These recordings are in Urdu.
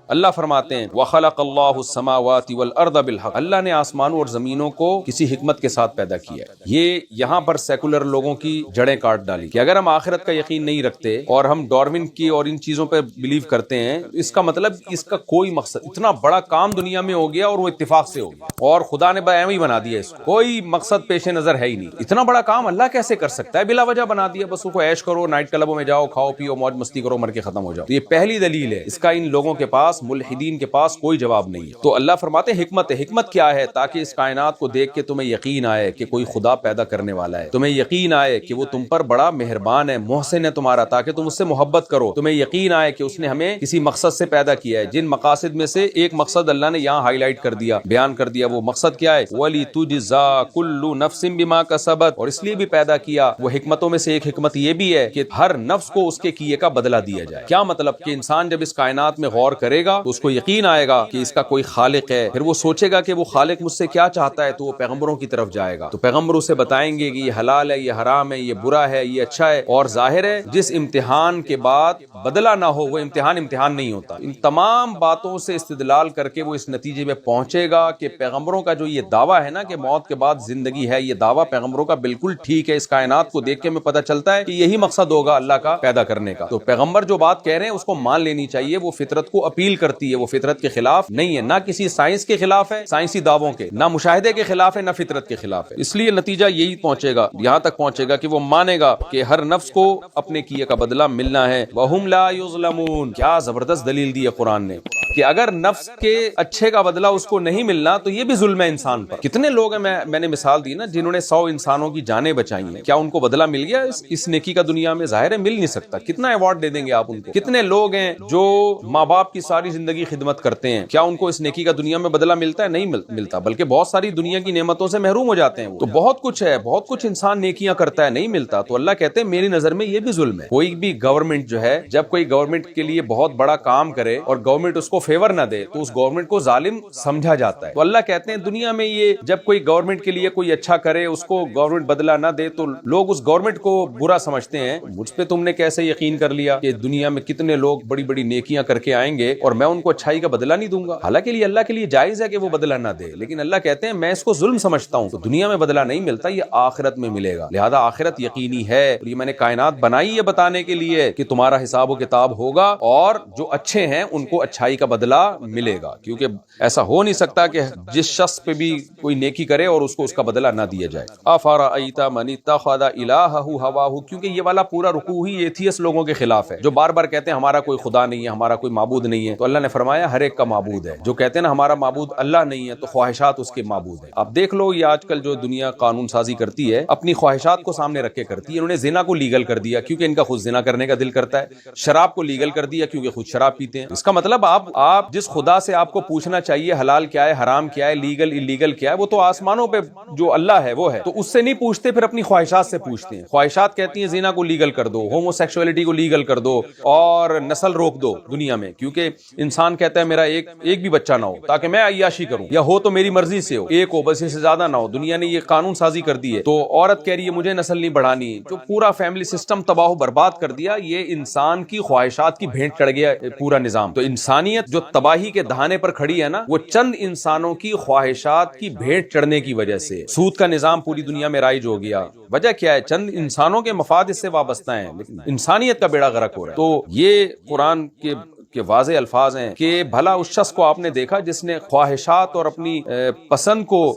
اللہ فرماتے ہیں وَخَلَقَ اللَّهُ السَّمَاوَاتِ وَالْأَرْضَ بِالْحَقِّ، اللہ نے آسمانوں اور زمینوں کو کسی حکمت کے ساتھ پیدا کیا ہے۔ یہ یہاں پر سیکولر لوگوں کی جڑیں کاٹ ڈالی کہ اگر ہم آخرت کا یقین نہیں رکھتے اور ہم ڈارون کی اور ان چیزوں پہ بلیو کرتے ہیں، اس کا مطلب اس کا کوئی مقصد، اتنا بڑا کام دنیا میں ہو گیا اور وہ اتفاق سے ہو گیا اور خدا نے ایویں ہی بنا دیا، اس کو کوئی مقصد پیش نظر ہے ہی نہیں۔ اتنا بڑا کام اللہ کیسے کر سکتا ہے؟ بلا وجہ بنا دیا، بس اس کو عیش کرو، نائٹ کلبوں میں جاؤ، کھاؤ پیو، موج مستی کرو، مر کے ختم ہو جاؤ۔ یہ پہلی دلیل ہے، اس کا ان لوگوں کے پاس، ملحدین کے پاس کوئی جواب نہیں ہے۔ تو اللہ فرماتے ہیں حکمت کیا ہے؟ تاکہ اس کائنات کو دیکھ کے تمہیں یقین آئے کہ کوئی خدا پیدا کرنے والا ہے، تمہیں یقین آئے کہ وہ تم پر بڑا مہربان ہے، محسن ہے تمہارا، تاکہ تم اس سے محبت کرو، تمہیں یقین آئے کہ اس نے ہمیں کسی مقصد سے پیدا کیا ہے، جن مقاصد میں سے ایک مقصد اللہ نے یہاں ہائی لائٹ کر دیا، بیان کر دیا۔ وہ مقصد کیا ہے؟ وَلِتُجْزَىٰ كُلُّ نَفْسٍ بِمَا كَسَبَتْ، اور اس لیے بھی پیدا کیا، وہ حکمتوں میں سے ایک حکمت یہ بھی ہے کہ ہر نفس کو اس کے کیے کا بدلہ دیا جائے۔ کیا مطلب؟ کہ انسان جب اس کائنات میں غور کرے گا تو اس کو یقین آئے گا کہ اس کا کوئی خالق ہے، پھر وہ سوچے گا کہ وہ خالق مجھ سے کیا چاہتا ہے، تو وہ پیغمبروں کی طرف جائے گا، تو پیغمبر اسے بتائیں گے کہ یہ حلال ہے، یہ حرام ہے، یہ برا ہے، یہ اچھا ہے۔ اور ظاہر ہے جس امتحان کے بعد بدلہ نہ ہو وہ امتحان نہیں ہوتا۔ ان تمام باتوں سے استدلال کر کے وہ اس نتیجے میں پہنچے گا کہ پیغمبروں کا جو یہ دعویٰ ہے نا کہ موت کے بعد زندگی ہے، یہ دعویٰ پیغمبروں کا بالکل ٹھیک ہے۔ اس کائنات کو دیکھ کے ہمیں پتہ چلتا ہے کہ یہی مقصد ہوگا اللہ کا پیدا کرنے کا۔ تو پیغمبر جو بات کہہ رہے ہیں اس کو مان لینی چاہیے، وہ فطرت کو اپیل کرتی ہے، وہ فطرت کے خلاف نہیں ہے، نہ کسی سائنس کے خلاف ہے، سائنسی دعووں کے، نہ مشاہدے کے خلاف ہے، نہ فطرت کے خلاف ہے۔ اس لیے نتیجہ یہی پہنچے گا، یہاں تک پہنچے گا کہ وہ مانے گا کہ ہر نفس کو اپنے کیے کا بدلہ ملنا ہے۔ وَهُمْ لَا يُظْلَمُونَ، کیا زبردست دلیل دی ہے قرآن نے کہ اگر نفس کے اچھے کا بدلہ اس کو نہیں ملنا تو یہ بھی ظلم ہے انسان پر۔ کتنے لوگ ہیں، میں نے مثال دی نا، جنہوں نے 100 انسانوں کی جانیں بچائی ہیں، کیا ان کو بدلہ مل گیا اس نیکی کا دنیا میں؟ ظاہر ہے مل نہیں سکتا۔ کتنا ایوارڈ دے دیں گے آپ ان کو؟ کتنے لوگ ہیں جو ماں باپ کی ساری زندگی خدمت کرتے ہیں، کیا ان کو اس نیکی کا دنیا میں بدلہ ملتا ہے؟ نہیں ملتا، بلکہ بہت ساری دنیا کی نعمتوں سے محروم ہو جاتے ہیں۔ تو بہت کچھ ہے، بہت کچھ انسان نیکیاں کرتا ہے، نہیں ملتا۔ تو اللہ کہتے ہیں میری نظر میں یہ بھی ظلم ہے۔ کوئی بھی گورنمنٹ جو ہے، جب کوئی گورنمنٹ کے لیے بہت بڑا کام کرے اور گورنمنٹ اس کو فیور نہ دے تو اس گورنمنٹ کو ظالم سمجھا جاتا ہے۔ تو اللہ کہتے ہیں دنیا میں یہ جب کوئی گورنمنٹ کے لیے کوئی اچھا کرے، اس کو گورنمنٹ بدلہ نہ دے تو لوگ اس گورنمنٹ کو برا سمجھتے ہیں۔ مجھ پہ تم نے کیسے یقین کر لیا کہ دنیا میں کتنے لوگ بڑی بڑی نیکیاں کر کے آئیں گے اور میں ان کو اچھائی کا بدلہ نہیں دوں گا؟ حالانکہ یہ اللہ کے لیے جائز ہے کہ وہ بدلہ نہ دے، لیکن اللہ کہتے ہیں میں اس کو ظلم سمجھتا ہوں۔ تو دنیا میں بدلہ نہیں ملتا، یہ آخرت میں ملے گا، لہذا آخرت یقینی ہے۔ اور یہ میں نے کائنات بنائی ہے بتانے کے لیے کہ تمہارا حساب و کتاب ہوگا اور جو اچھے ہیں ان کو اچھائی کا بدلہ ملے گا، کیونکہ ایسا ہو نہیں سکتا کہ جس شخص پہ بھی کوئی نیکی کرے اور اس کو بدلہ نہ دیا جائے۔ افرأیت من اتخذ الہہ ہواہ، کیونکہ یہ والا پورا رکوع ہی ایتھیس لوگوں کے خلاف ہے جو بار بار کہتے ہیں ہمارا کوئی خدا نہیں ہے، ہمارا کوئی معبود نہیں ہے۔ تو اللہ نے فرمایا ہر ایک کا معبود ہے۔ جو کہتے ہیں نا ہمارا معبود اللہ نہیں ہے، تو خواہشات اس کے معبود ہیں۔ اب دیکھ لو یہ آج کل جو دنیا قانون سازی کرتی ہے اپنی خواہشات کو سامنے رکھ کے کرتی ہے۔ انہوں نے زنا کو لیگل کر دیا کیونکہ ان کا خود زنا کرنے کا دل کرتا ہے، شراب کو لیگل کر دیا کیونکہ خود شراب پیتے ہیں۔ اس کا مطلب آپ جس خدا سے آپ کو پوچھنا چاہیے حلال کیا ہے، حرام کیا ہے، لیگل اللیگل کیا ہے، وہ تو آسمانوں پہ جو اللہ ہے وہ ہے، تو اس سے نہیں پوچھتے، پھر اپنی خواہشات سے پوچھتے ہیں۔ خواہشات کہتی ہیں زنا کو لیگل کر دو، ہومو سیکسولیٹی کو لیگل کر دو اور نسل روک دو دنیا میں، کیونکہ انسان کہتا ہے میرا ایک بھی بچہ نہ ہو تاکہ میں عیاشی کروں، یا ہو تو میری مرضی سے ہو، ایک ہو بس، اس سے زیادہ نہ ہو۔ دنیا نے یہ قانون سازی کر دی ہے، تو عورت کہہ رہی ہے مجھے نسل نہیں بڑھانی، جو پورا فیملی سسٹم تباہ و برباد کر دیا۔ یہ انسان کی خواہشات کی بھینٹ چڑھ گیا پورا نظام۔ تو انسانیت جو تباہی کے دہانے پر کھڑی ہے نا، وہ چند انسانوں کی خواہشات کی بھینٹ چڑھنے کی وجہ سے۔ سود کا نظام پوری دنیا میں رائج ہو گیا، وجہ کیا ہے؟ چند انسانوں کے مفاد اس سے وابستہ ہیں، لیکن انسانیت کا بیڑا غرق ہو رہا ہے۔ تو یہ قرآن کے واضح الفاظ ہیں کہ بھلا اس شخص کو آپ نے دیکھا جس نے خواہشات اور اپنی پسند کو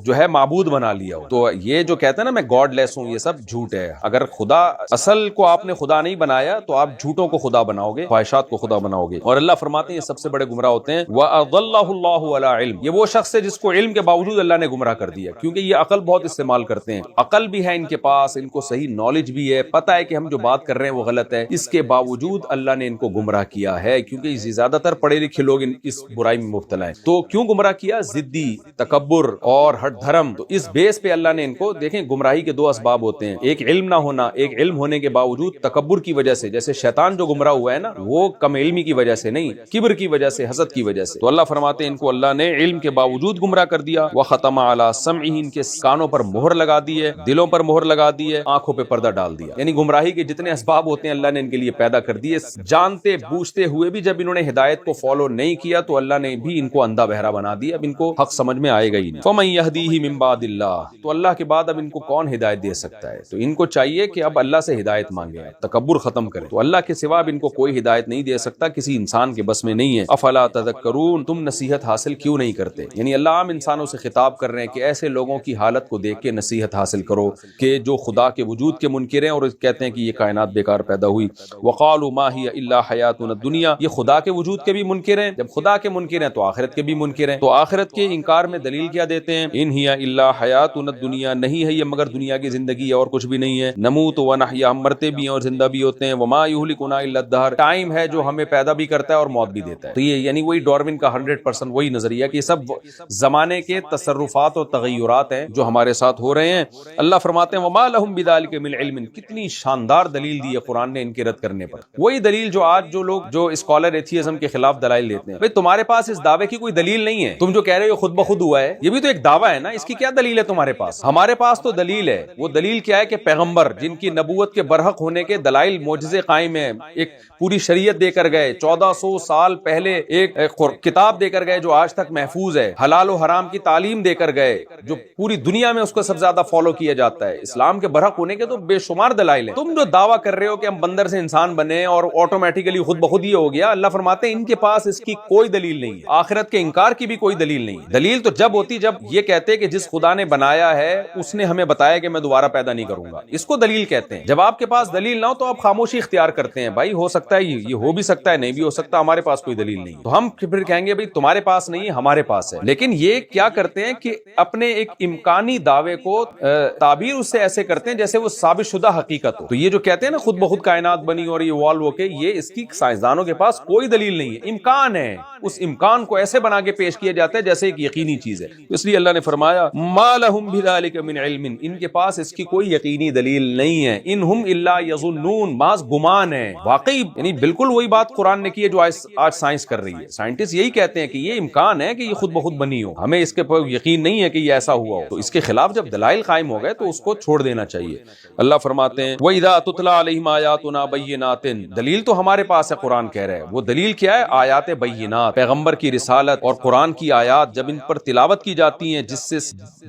جو ہے معبود بنا لیا ہو۔ تو یہ جو کہتے ہیں نا میں گاڈ لیس ہوں، یہ سب جھوٹ ہے۔ اگر خدا اصل کو آپ نے خدا نہیں بنایا تو آپ جھوٹوں کو خدا بناؤ گے، خواہشات کو خدا بناؤ گے۔ اور اللہ فرماتے ہیں یہ سب سے بڑے گمراہ ہوتے ہیں۔ وَأَضَلَّهُ اللَّهُ عَلَىٰ عِلْمٍ، یہ وہ شخص ہے جس کو علم کے باوجود اللہ نے گمراہ کر دیا، کیونکہ یہ عقل بہت استعمال کرتے ہیں، عقل بھی ہے ان کے پاس، ان کو صحیح نالج بھی ہے، پتہ ہے کہ ہم جو بات کر رہے ہیں وہ غلط ہے، اس کے باوجود اللہ نے ان کو گمراہ کیا ہے، کیونکہ زیادہ تر پڑھے لکھے لوگ اس برائی میں مبتلا ہیں۔ تو کیوں گمراہ کیا؟ ضدی، تکبر اور ہٹ دھرم. تو اس بیس پہ اللہ نے ان کو, دیکھیں گمراہی کے دو اسباب ہوتے ہیں, ایک علم نہ ہونا, ایک علم ہونے کے باوجود تکبر کی وجہ سے. جیسے شیطان جو گمراہ ہوا ہے نا, وہ کم علمی کی وجہ سے نہیں, کبر کی وجہ سے, حسد کی وجہ سے. تو اللہ فرماتے ہیں ان کو اللہ نے علم کے باوجود گمراہ کر دیا. وختم علی سمعہ, ان کے کانوں پر مہر لگا دی ہے, دلوں پر مہر لگا دی ہے, آنکھوں پہ پردہ ڈال دیا. یعنی گمراہی کے جتنے اسباب ہوتے ہیں اللہ نے ان کے لیے پیدا کر دیے. جانتے بوجھتے ہوئے بھی جب انہوں نے ہدایت کو فالو نہیں کیا تو اللہ نے بھی ان کو اندھا بہرا بنا دیا. اب ان کو حق سمجھ میں آئے گا ہی نہیں. فمن یہدیہ من بعد اللہ, تو اللہ کے بعد اب ان کو کون ہدایت دے سکتا ہے؟ تو ان کو چاہیے کہ اب اللہ سے ہدایت مانگے, تکبر ختم کرے. تو اللہ کے سوا اب ان کو کوئی ہدایت نہیں دے سکتا, کسی انسان کے بس میں نہیں ہے. افلا تذکرون, تم نصیحت حاصل کیوں نہیں کرتے؟ یعنی اللہ عام انسانوں سے خطاب کر رہے ہیں کہ ایسے لوگوں کی حالت کو دیکھ کے نصیحت حاصل کرو کہ جو خدا کے وجود کے منکر ہیں اور کہتے ہیں کہ یہ کائنات بیکار پیدا ہوئی. وقالوا ما هي الا حیاتنا الدنیا, یہ خدا کے وجود کے بھی منکر ہیں. جب خدا کے منکر ہیں تو آخرت کے بھی منکر ہیں. تو آخرت کے انکار میں دلیل کیا دیتے ہیں؟ ان ہی الا حیاتنا الدنیا, نہیں ہے یہ مگر دنیا کی زندگی ہے اور کچھ بھی نہیں ہے. نموت ونحیا, ہم مرتے بھی ہیں اور زندہ بھی ہوتے ہیں. وما یہلکنا الا الدہر, ٹائم ہے جو ہمیں پیدا بھی کرتا ہے اور موت بھی دیتا ہے. تو یہ یعنی وہی ڈاروین کا 100% وہی نظریہ کہ یہ سب زمانے کے تصرفات اور تغیرات ہیں جو ہمارے ساتھ ہو رہے ہیں. اللہ فرماتے ہیں وما لهم بذلک من علم, کتنی شاندار دلیل دی ہے قرآن نے ان کے رد کرنے پر. وہی دلیل جو آج جو لوگ جو اسکالر ایتھیزم کے خلاف دلائل دیتے ہیں. بھئی تمہارے پاس اس دعوے کی کوئی دلیل نہیں ہے. تم جو کہہ رہے ہو خود بخود ہوا ہے, یہ بھی تو ایک دعویٰ ہے نا, اس کی کیا دلیل ہے تمہارے پاس؟ ہمارے پاس تو دلیل ہے. وہ دلیل کیا ہے کہ پیغمبر جن کی نبوت کے برحق ہونے کے دلائل معجزے قائم ہیں, ایک پوری شریعت دے کر گئے, 1400 سال پہلے ایک کتاب دے کر گئے جو آج تک محفوظ ہے, حلال و حرام کی تعلیم دے کر گئے جو پوری دنیا میں اس کو سب زیادہ فالو کیا جاتا ہے. اسلام کے برحق ہونے کے تو بے شمار دلائل ہیں. تم جو دعویٰ کر رہے ہو کہ ہم بندر سے انسان بنے اور آٹومیٹیکلی خود بخود یہ ہو گیا, اللہ فرماتے ہیں ان کے پاس اس کی کوئی دلیل نہیں ہے. آخرت کے انکار کی بھی کوئی دلیل نہیں. دلیل تو جب ہوتی جب یہ کہتے کہ جس خدا نے بنایا ہے اس نے ہمیں بتایا کہ میں دوبارہ پیدا نہیں کروں گا, اس کو دلیل کہتے ہیں. جب آپ کے پاس دلیل نہ ہو تو آپ خاموشی اختیار کرتے ہیں. بھائی ہو سکتا ہے یہ ہو بھی سکتا ہے, نہیں بھی ہو سکتا, ہمارے پاس کوئی دلیل نہیں. تو ہم پھر کہیں گے بھائی تمہارے پاس نہیں ہے, ہمارے پاس ہے. لیکن یہ کیا کرتے ہیں کہ اپنے ایک امکانی دعوے کو تعبیر اس سے ایسے کرتے ہیں جیسے وہ ثابت شدہ حقیقت ہو. تو یہ جو کہتے ہیں نا خود بخود کائنات بنی اور یہ ایوالو ہو کے, یہ اس کی سائنسدانوں کے پاس کوئی دلیل نہیں ہے. امکان ہے, اس امکان کو ایسے بنا کے پیش کیا جاتا ہے جیسے ایک یقینی چیز ہے. اس لیے اللہ نے فرمایا ما لهم بذلک من علم, ان کے پاس اس کی کوئی یقینی دلیل نہیں ہے. ان ہم الا یظنون, محض گمان ہے. واقعی یعنی بالکل وہی بات قرآن نے کی ہے جو آج سائنس کر رہی ہے. سائنٹسٹ یہی کہتے ہیں کہ یہ امکان ہے کہ یہ خود بخود بنی ہو, ہمیں اس کے پر یقین نہیں ہے کہ یہ ایسا ہوا ہو. تو اس کے خلاف جب دلائل قائم ہو گئے تو اس کو چھوڑ دینا چاہیے. اللہ فرماتے ہیں وَإِذَا تُتْلَىٰ عَلَيْهِمْ آيَاتُنَا بَيِّنَاتٍ, دلیل تو ہمارے پاس ہے, قرآن کہہ رہے ہیں. وہ دلیل کیا ہے؟ آیات بینات, پیغمبر کی رسالت اور قرآن کی آیات جب ان پر تلاوت کی جاتی ہیں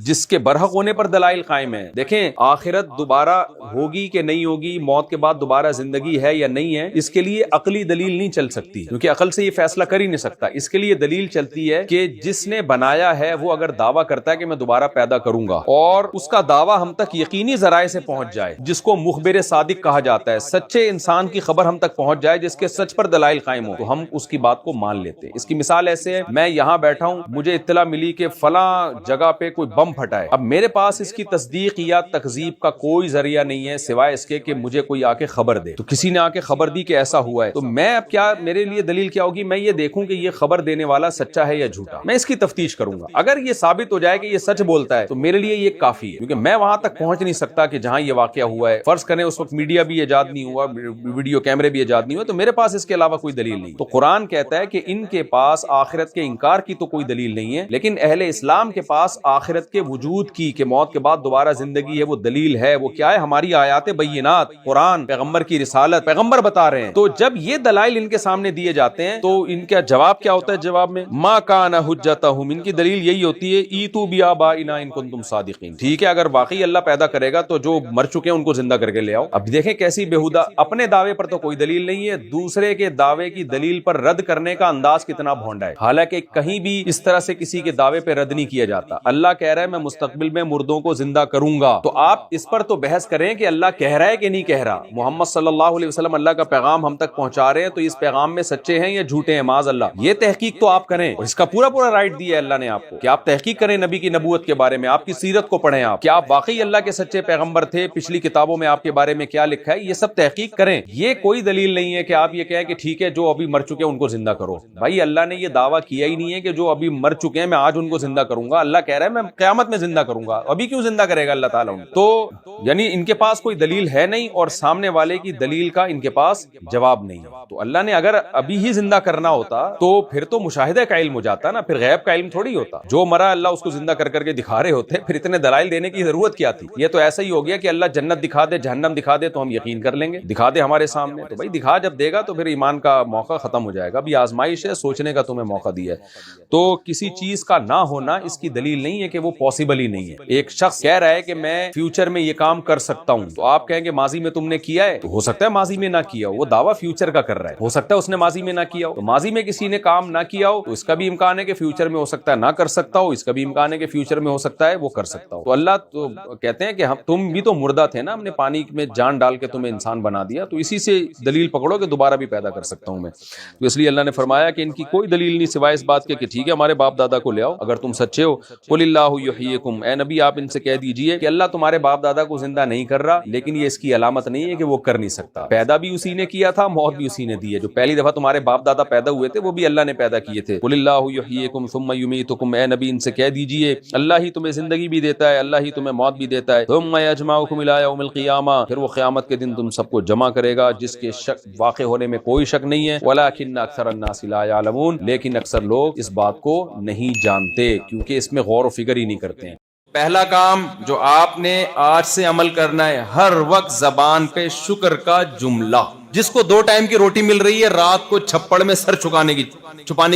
جس کے برحق ہونے پر دلائل قائم ہیں. دیکھیں آخرت دوبارہ ہوگی کہ نہیں ہوگی, موت کے بعد دوبارہ زندگی ہے یا نہیں ہے, اس کے لیے عقلی دلیل نہیں چل سکتی کیونکہ عقل سے یہ فیصلہ کر ہی نہیں سکتا. اس کے لیے دلیل چلتی ہے کہ جس نے بنایا ہے وہ اگر دعویٰ کرتا ہے کہ میں دوبارہ پیدا کروں گا اور اس کا دعویٰ ہم تک یقینی ذرائع سے پہنچ جائے, جس کو مخبر صادق کہا جاتا ہے, سچے انسان کی خبر ہم تک پہنچ جائے جس کے سچ پر دلائل قائم ہو, تو ہم اس کی بات کو مان لیتے ہیں. اس کی مثال ایسے ہے, میں یہاں بیٹھا ہوں, مجھے اطلاع ملی کہ فلاں جگہ پہ کوئی بم پھٹا ہے. اب میرے پاس اس کی تصدیق یا تکذیب کا کوئی ذریعہ نہیں ہے سوائے اس کے کہ مجھے کوئی آ کے خبر دے. تو کسی نے آ کے خبر دی کہ ایسا ہوا ہے, تو میں اب کیا, میرے لیے دلیل کیا ہوگی؟ میں یہ دیکھوں کہ یہ خبر دینے والا سچا ہے یا جھوٹا, میں اس کی تفتیش کروں گا. اگر یہ ثابت ہو جائے کہ یہ سچ بولتا ہے تو میرے لیے یہ کافی ہے, کیونکہ میں وہاں تک پہنچ نہیں سکتا کہ جہاں یہ واقعہ ہوا ہے. فرض کریں اس وقت میڈیا بھی ایجاد نہیں ہوا, ویڈیو کیمرے بھی ایجاد نہیں ہوئے, تو میرے پاس اس کے علاوہ کوئی دلیل نہیں. تو قرآن کہتا ہے کہ ان کے پاس آخرت کے انکار کی تو کوئی دلیل نہیں ہے, لیکن اہل اسلام کے پاس آخرت کے وجود کی, کہ موت کے بعد دوبارہ زندگی ہے, وہ دلیل ہے. وہ کیا ہے؟ ہماری آیات بینات, قرآن, پیغمبر کی رسالت, پیغمبر بتا رہے ہیں. تو جب یہ دلائل ان کے سامنے دیے جاتے ہیں تو ان کا جواب کیا ہوتا ہے؟ جواب میں ما کان حجتہم, ان کی دلیل یہی ہوتی ہے ایتو بآبائنا ان کنتم صادقین. ٹھیک ہے, اگر واقعی اللہ پیدا کرے گا تو جو مر چکے ہیں ان کو زندہ کر کے لے آؤ. اب دیکھیں کیسی بےہودہ, اپنے دعوے پر تو کوئی دلیل نہیں ہے, دوسرے کے دعوے کی دلیل پر رد کرنے کا انداز کتنا بھونڈا ہے. حالانکہ کہیں بھی اس طرح سے کسی کے دعوے پہ رد نہیں کیا جاتا. اللہ کہہ رہا ہے میں مستقبل میں مردوں کو زندہ کروں گا, تو آپ اس پر تو بحث کریں کہ اللہ کہہ رہا ہے کہ نہیں کہہ رہا. محمد صلی اللہ علیہ وسلم اللہ کا پیغام ہم تک پہنچا رہے ہیں, تو اس پیغام میں سچے ہیں یا جھوٹے ہیں؟ معاذ اللہ, یہ تحقیق تو آپ کریں. اور اس کا پورا رائٹ دیا ہے اللہ نے آپ کو کہ آپ تحقیق کریں نبی کی نبوت کے بارے میں, آپ کی سیرت کو پڑھیں, آپ کیا آپ واقعی اللہ کے سچے پیغمبر تھے, پچھلی کتابوں میں آپ کے بارے میں کیا لکھا ہے, یہ سب تحقیق کریں. یہ کوئی دلیل نہیں ہے کہ آپ یہ کہیں کہ ٹھیک ہے جو ابھی مر چکے ہیں ان کو زندہ کرو. بھائی اللہ نے یہ دعویٰ کیا ہی نہیں ہے کہ جو ابھی مر چکے ہیں میں آج ان کو زندہ کروں گا. اللہ کہہ رہا ہے میں قیامت میں زندہ کروں گا, ابھی کیوں زندہ کرے گا اللہ تعالیٰ؟ تو یعنی ان کے پاس کوئی دلیل ہے نہیں اور سامنے والے کی دلیل کا ان کے پاس جواب نہیں ہے. تو اللہ نے اگر ابھی ہی زندہ کرنا ہوتا تو پھر تو مشاہدہ کا علم ہو جاتا نا, پھر غیب کا علم تھوڑی ہوتا. جو مرا اللہ اس کو زندہ کر کے دکھا رہے ہوتے, پھر اتنے دلائل دینے کی ضرورت کیا تھی؟ یہ تو ایسا ہی ہو گیا کہ اللہ جنت دکھا دے, جہنم دکھا دے تو ہم یقین کر لیں گے, دکھا دے ہمارے سامنے. تو بھائی دکھا جب دے گا تو پھر ایمان کا موقع ختم ہو جائے گا. ابھی آزمائش ہے, سوچنے کا تمہیں موقع دیا ہے. تو کسی چیز کا نہ ہونا اس کی دلیل نہیں ہے کہ وہ پاسبل ہی نہیں ہے. ایک شخص کہہ رہا ہے کہ میں فیوچر میں یہ کام کر سکتا ہوں, تو آپ کہیں گے ماضی میں تم نے کیا ہے, تو ہو سکتا ہے ماضی میں نہ کیا ہو. وہ دعویٰ فیوچر کا کر رہا ہے, ہو سکتا ہے اس نے ماضی میں نہ کیا ہو. تو ماضی میں کسی نے کام نہ کیا ہو تو اس کا بھی امکان ہے کہ فیوچر میں ہو سکتا ہے نہ کر سکتا ہو, اس کا بھی امکان ہے کہ فیوچر میں ہو سکتا ہے وہ کر سکتا ہو. تو اللہ تو کہتے ہیں کہ تم بھی تو مردہ تھے نا, ہم نے پانی میں جان ڈال کے تمہیں انسان بنا دیا, تو اسی سے دلیل پکڑو کہ دوبارہ بھی پیدا کر سکتا ہوں میں. تو اس لیے اللہ نے فرمایا کہ ان کی کوئی دلیل نہیں سوائے اس بات کے کہ ٹھیک ہے ہمارے باپ دادا کو لے آؤ اگر تم سچے ہو. قل اللہ یحییکم, اے نبی آپ ان سے کہہ دیجئے کہ اللہ تمہارے باپ دادا کو زندہ نہیں کر رہا, لیکن یہ اس کی علامت نہیں ہے کہ وہ کر نہیں سکتا. پیدا بھی اسی نے کیا تھا, موت بھی اسی نے دی ہے. جو پہلی دفعہ تمہارے باپ دادا پیدا ہوئے تھے وہ بھی اللہ نے پیدا کیے تھے. قل اللہ یحییکم ثم یمیتکم, اے نبی ان سے کہہ دیجئے اللہ ہی تمہیں زندگی بھی دیتا ہے, اللہ ہی تمہیں موت بھی دیتا ہے. ثم یجمعکم الی یوم القیامہ, پھر وہ قیامت کے دن تم سب کو جمع کرے گا جس کے شک واقع ہونے میں کوئی شک نہیں ہے. ولکن اکثر الناس لا یعلمون, لیکن اکثر لوگ اس بات کو نہیں جانتے کیونکہ اس میں غور و فکر ہی نہیں کرتے ہیں. پہلا کام جو آپ نے آج سے عمل کرنا ہے, ہر وقت زبان پہ شکر کا جملہ. جس کو 2 ٹائم کی روٹی مل رہی ہے رات کو چھپڑ میں سر چھپانے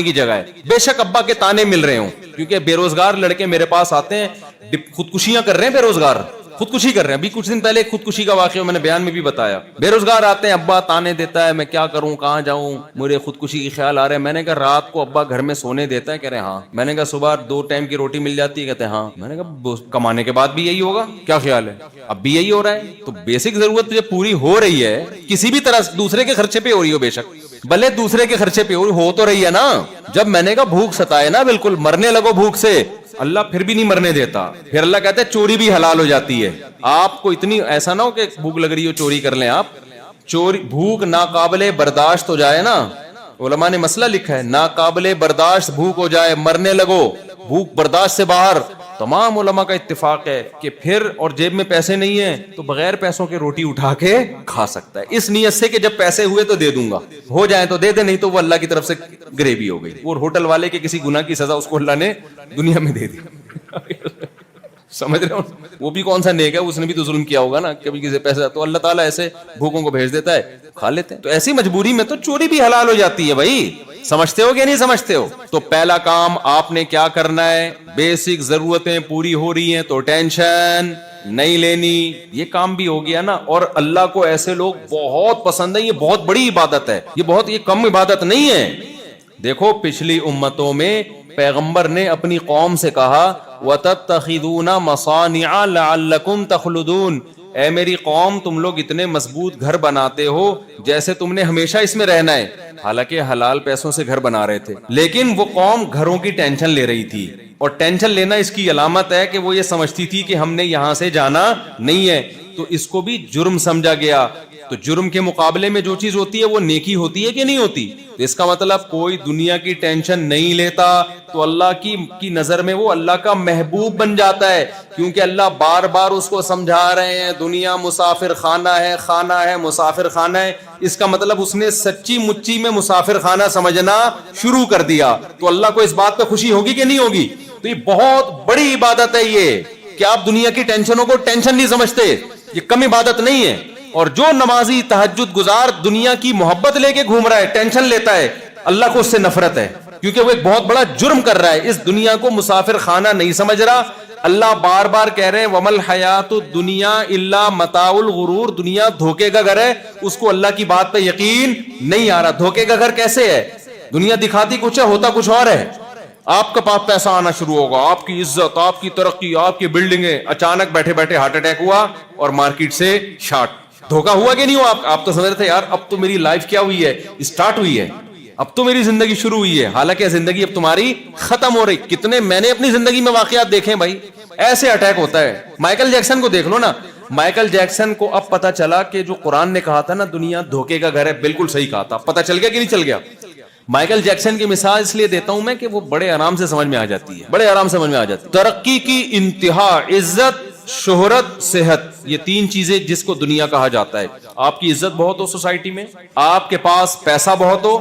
کی جگہ ہے. بے شک ابا کے تانے مل رہے ہوں, کیونکہ بے روزگار لڑکے میرے پاس آتے ہیں, خودکشیاں کر رہے ہیں, بے روزگار خودکشی کر رہے ہیں. ابھی کچھ دن پہلے خودکشی کا واقعہ میں نے بیان میں بھی بتایا. بے روزگار آتے ہیں, ابا تانے دیتا ہے, میں کیا کروں, کہاں جاؤں, مجھے خودکشی کی خیال آ رہے ہیں. میں نے کہا رات کو ابا گھر میں سونے دیتا ہے؟ کہہ رہے ہاں. میں نے کہا صبح 2 ٹائم کی روٹی مل جاتی ہے؟ کہتے ہیں ہاں. میں نے کہا کمانے کے بعد بھی یہی ہوگا؟ کیا خیال ہے, اب بھی یہی ہو رہا ہے؟ تو بیسک ضرورت تجھے پوری ہو رہی ہے, کسی بھی طرح دوسرے کے خرچے پہ ہو رہی ہو, بے شک بھلے دوسرے کے خرچے پہ ہو تو رہی ہے نا. جب میں نے کہا بھوک ستائے نا, بالکل مرنے لگو بھوک سے, اللہ پھر بھی نہیں مرنے دیتا. پھر اللہ کہتا ہے چوری بھی حلال ہو جاتی ہے. آپ کو اتنی ایسا نہ ہو کہ بھوک لگ رہی ہو چوری کر لیں. آپ چوری بھوک ناقابل برداشت ہو جائے نا, علماء نے مسئلہ لکھا ہے, ناقابل برداشت بھوک ہو جائے, مرنے لگو, بھوک برداشت سے باہر, تمام علماء کا اتفاق ہے کہ پھر اور جیب میں پیسے نہیں ہیں تو بغیر پیسوں کے روٹی اٹھا کے کھا سکتا ہے, اس نیت سے کہ جب پیسے ہوئے تو دے دوں گا, ہو جائے تو دے دے, نہیں تو وہ اللہ کی طرف سے گریوی ہو گئی. وہ ہوٹل والے کے کسی گناہ کی سزا اس کو اللہ نے دنیا میں دے دی. سمجھ رہے ہو, وہ بھی کون سا نیک ہے, اس نے بھی تو ظلم کیا ہوگا نا, کبھی کسی پیسہ, تو اللہ تعالیٰ ایسے بھوکوں کو بھیج دیتا ہے, کھا لیتے ہیں. تو ایسی مجبوری میں تو چوری بھی حلال ہو جاتی ہے بھائی. سمجھتے ہو کہ نہیں سمجھتے ہو؟ تو پہلا کام آپ نے کیا کرنا ہے, بیسک ضرورتیں پوری ہو رہی ہیں تو ٹینشن نہیں لینی. یہ کام بھی ہو گیا نا. اور اللہ کو ایسے لوگ بہت پسند ہیں, یہ بہت بڑی عبادت ہے, یہ کم عبادت نہیں ہے. دیکھو پچھلی امتوں میں پیغمبر نے اپنی قوم سے کہا وَتَتَّخِذُونَ مَصَانِعَ لَعَلَّكُمْ تَخْلُدُونَ, اے میری قوم تم لوگ اتنے مضبوط گھر بناتے ہو جیسے تم نے ہمیشہ اس میں رہنا ہے. حالانکہ حلال پیسوں سے گھر بنا رہے تھے, لیکن وہ قوم گھروں کی ٹینشن لے رہی تھی. اور ٹینشن لینا اس کی علامت ہے کہ وہ یہ سمجھتی تھی کہ ہم نے یہاں سے جانا نہیں ہے, تو اس کو بھی جرم سمجھا گیا. تو جرم کے مقابلے میں جو چیز ہوتی ہے وہ نیکی ہوتی ہے کہ نہیں ہوتی؟ تو اس کا مطلب کوئی دنیا کی ٹینشن نہیں لیتا تو اللہ کی نظر میں وہ اللہ کا محبوب بن جاتا ہے, کیونکہ اللہ بار بار اس کو سمجھا رہے ہیں دنیا مسافر خانہ ہے, خانہ ہے مسافر خانہ ہے. اس کا مطلب اس نے سچی مچی میں مسافر خانہ سمجھنا شروع کر دیا. تو اللہ کو اس بات پہ خوشی ہوگی کہ نہیں ہوگی؟ تو یہ بہت بڑی عبادت ہے یہ, کہ آپ دنیا کی ٹینشنوں کو ٹینشن نہیں سمجھتے, یہ کم عبادت نہیں ہے. اور جو نمازی تہجد گزار دنیا کی محبت لے کے گھوم رہا ہے, ٹینشن لیتا ہے, اللہ کو اس سے نفرت ہے, کیونکہ وہ ایک بہت بڑا جرم کر رہا ہے, اس دنیا کو مسافر خانہ نہیں سمجھ رہا. اللہ بار بار کہہ رہے ہیں وَمَا الْحَيَاةُ الدُّنْيَا إِلَّا مَتَاعُ الْغُرُورِ, دنیا دھوکے کا گھر ہے. اس کو اللہ کی بات پہ یقین نہیں آ رہا. دھوکے کا گھر کیسے ہے؟ دنیا دکھاتی کچھ ہے, ہوتا کچھ اور ہے. آپ کے پاس پیسہ آنا شروع ہوگا, آپ کی عزت, آپ کی ترقی, آپ کی بلڈنگیں, اچانک بیٹھے بیٹھے ہارٹ اٹیک ہوا اور مارکیٹ سے شارٹ. دھوکا ہوا کہ نہیں ہوا؟ آپ تو سمجھ رہے تھے یار اب تو میری لائف کیا ہوئی ہے, اسٹارٹ ہوئی ہے, اب تو میری زندگی شروع ہوئی ہے. حالانکہ زندگی اب تمہاری ختم ہو رہی. کتنے میں نے اپنی زندگی میں واقعات دیکھے بھائی, ایسے اٹیک ہوتا ہے. مائیکل جیکسن کو دیکھ لو نا, مائیکل جیکسن کو اب پتا چلا کہ جو قرآن نے کہا تھا نا دنیا دھوکے کا گھر ہے, بالکل صحیح کہا تھا. پتا چل گیا کہ نہیں چل گیا؟ مائیکل جیکسن کی مثال اس لیے دیتا ہوں میں کہ وہ بڑے آرام سے سمجھ میں آ جاتی ہے، بڑے آرام سے سمجھ میں آ جاتی ہے. ترقی کی انتہا، عزت، شہرت، صحت، یہ تین چیزیں جس کو دنیا کہا جاتا ہے. آپ کی عزت بہت ہو سوسائٹی میں، آپ کے پاس پیسہ بہت ہو،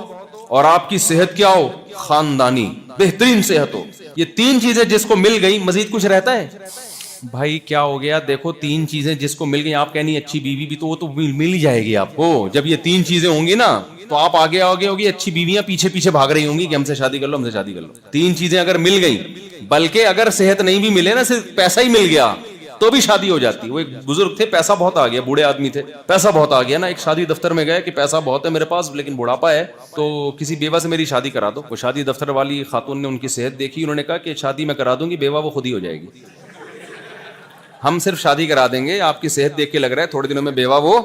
اور آپ کی صحت کیا ہو؟ خاندانی بہترین صحت ہو. یہ تین چیزیں جس کو مل گئی، مزید کچھ رہتا ہے؟ بھائی کیا ہو گیا؟ دیکھو تین چیزیں جس کو مل گئی، آپ کہنی اچھی بیوی بھی تو وہ تو مل ہی جائے گی آپ کو. جب یہ تین چیزیں ہوں گی نا تو آپ آگے ہوگی، اچھی بیویاں پیچھے پیچھے بھاگ رہی ہوں گی کہ ہم سے شادی کر لو، ہم سے شادی کر لو. تین چیزیں اگر مل گئی، بلکہ اگر صحت نہیں بھی ملے نا، صرف پیسہ ہی مل گیا تو بھی شادی ہو جاتی. وہ ایک بزرگ تھے، پیسہ بہت آ گیا، بوڑھے آدمی تھے، پیسہ بہت آ گیا نا. ایک شادی دفتر میں گئے کہ پیسہ بہت ہے میرے پاس لیکن بڑھاپا ہے، تو کسی بیوہ سے میری شادی کرا دو. وہ شادی دفتر والی خاتون نے ان کی صحت دیکھی، انہوں نے کہا کہ شادی میں کرا دوں گی، بیوہ وہ خود ہی ہو جائے گی. ہم صرف شادی کرا دیں گے، آپ کی صحت دیکھ کے لگ رہا ہے تھوڑے دنوں میں بیوہ وہ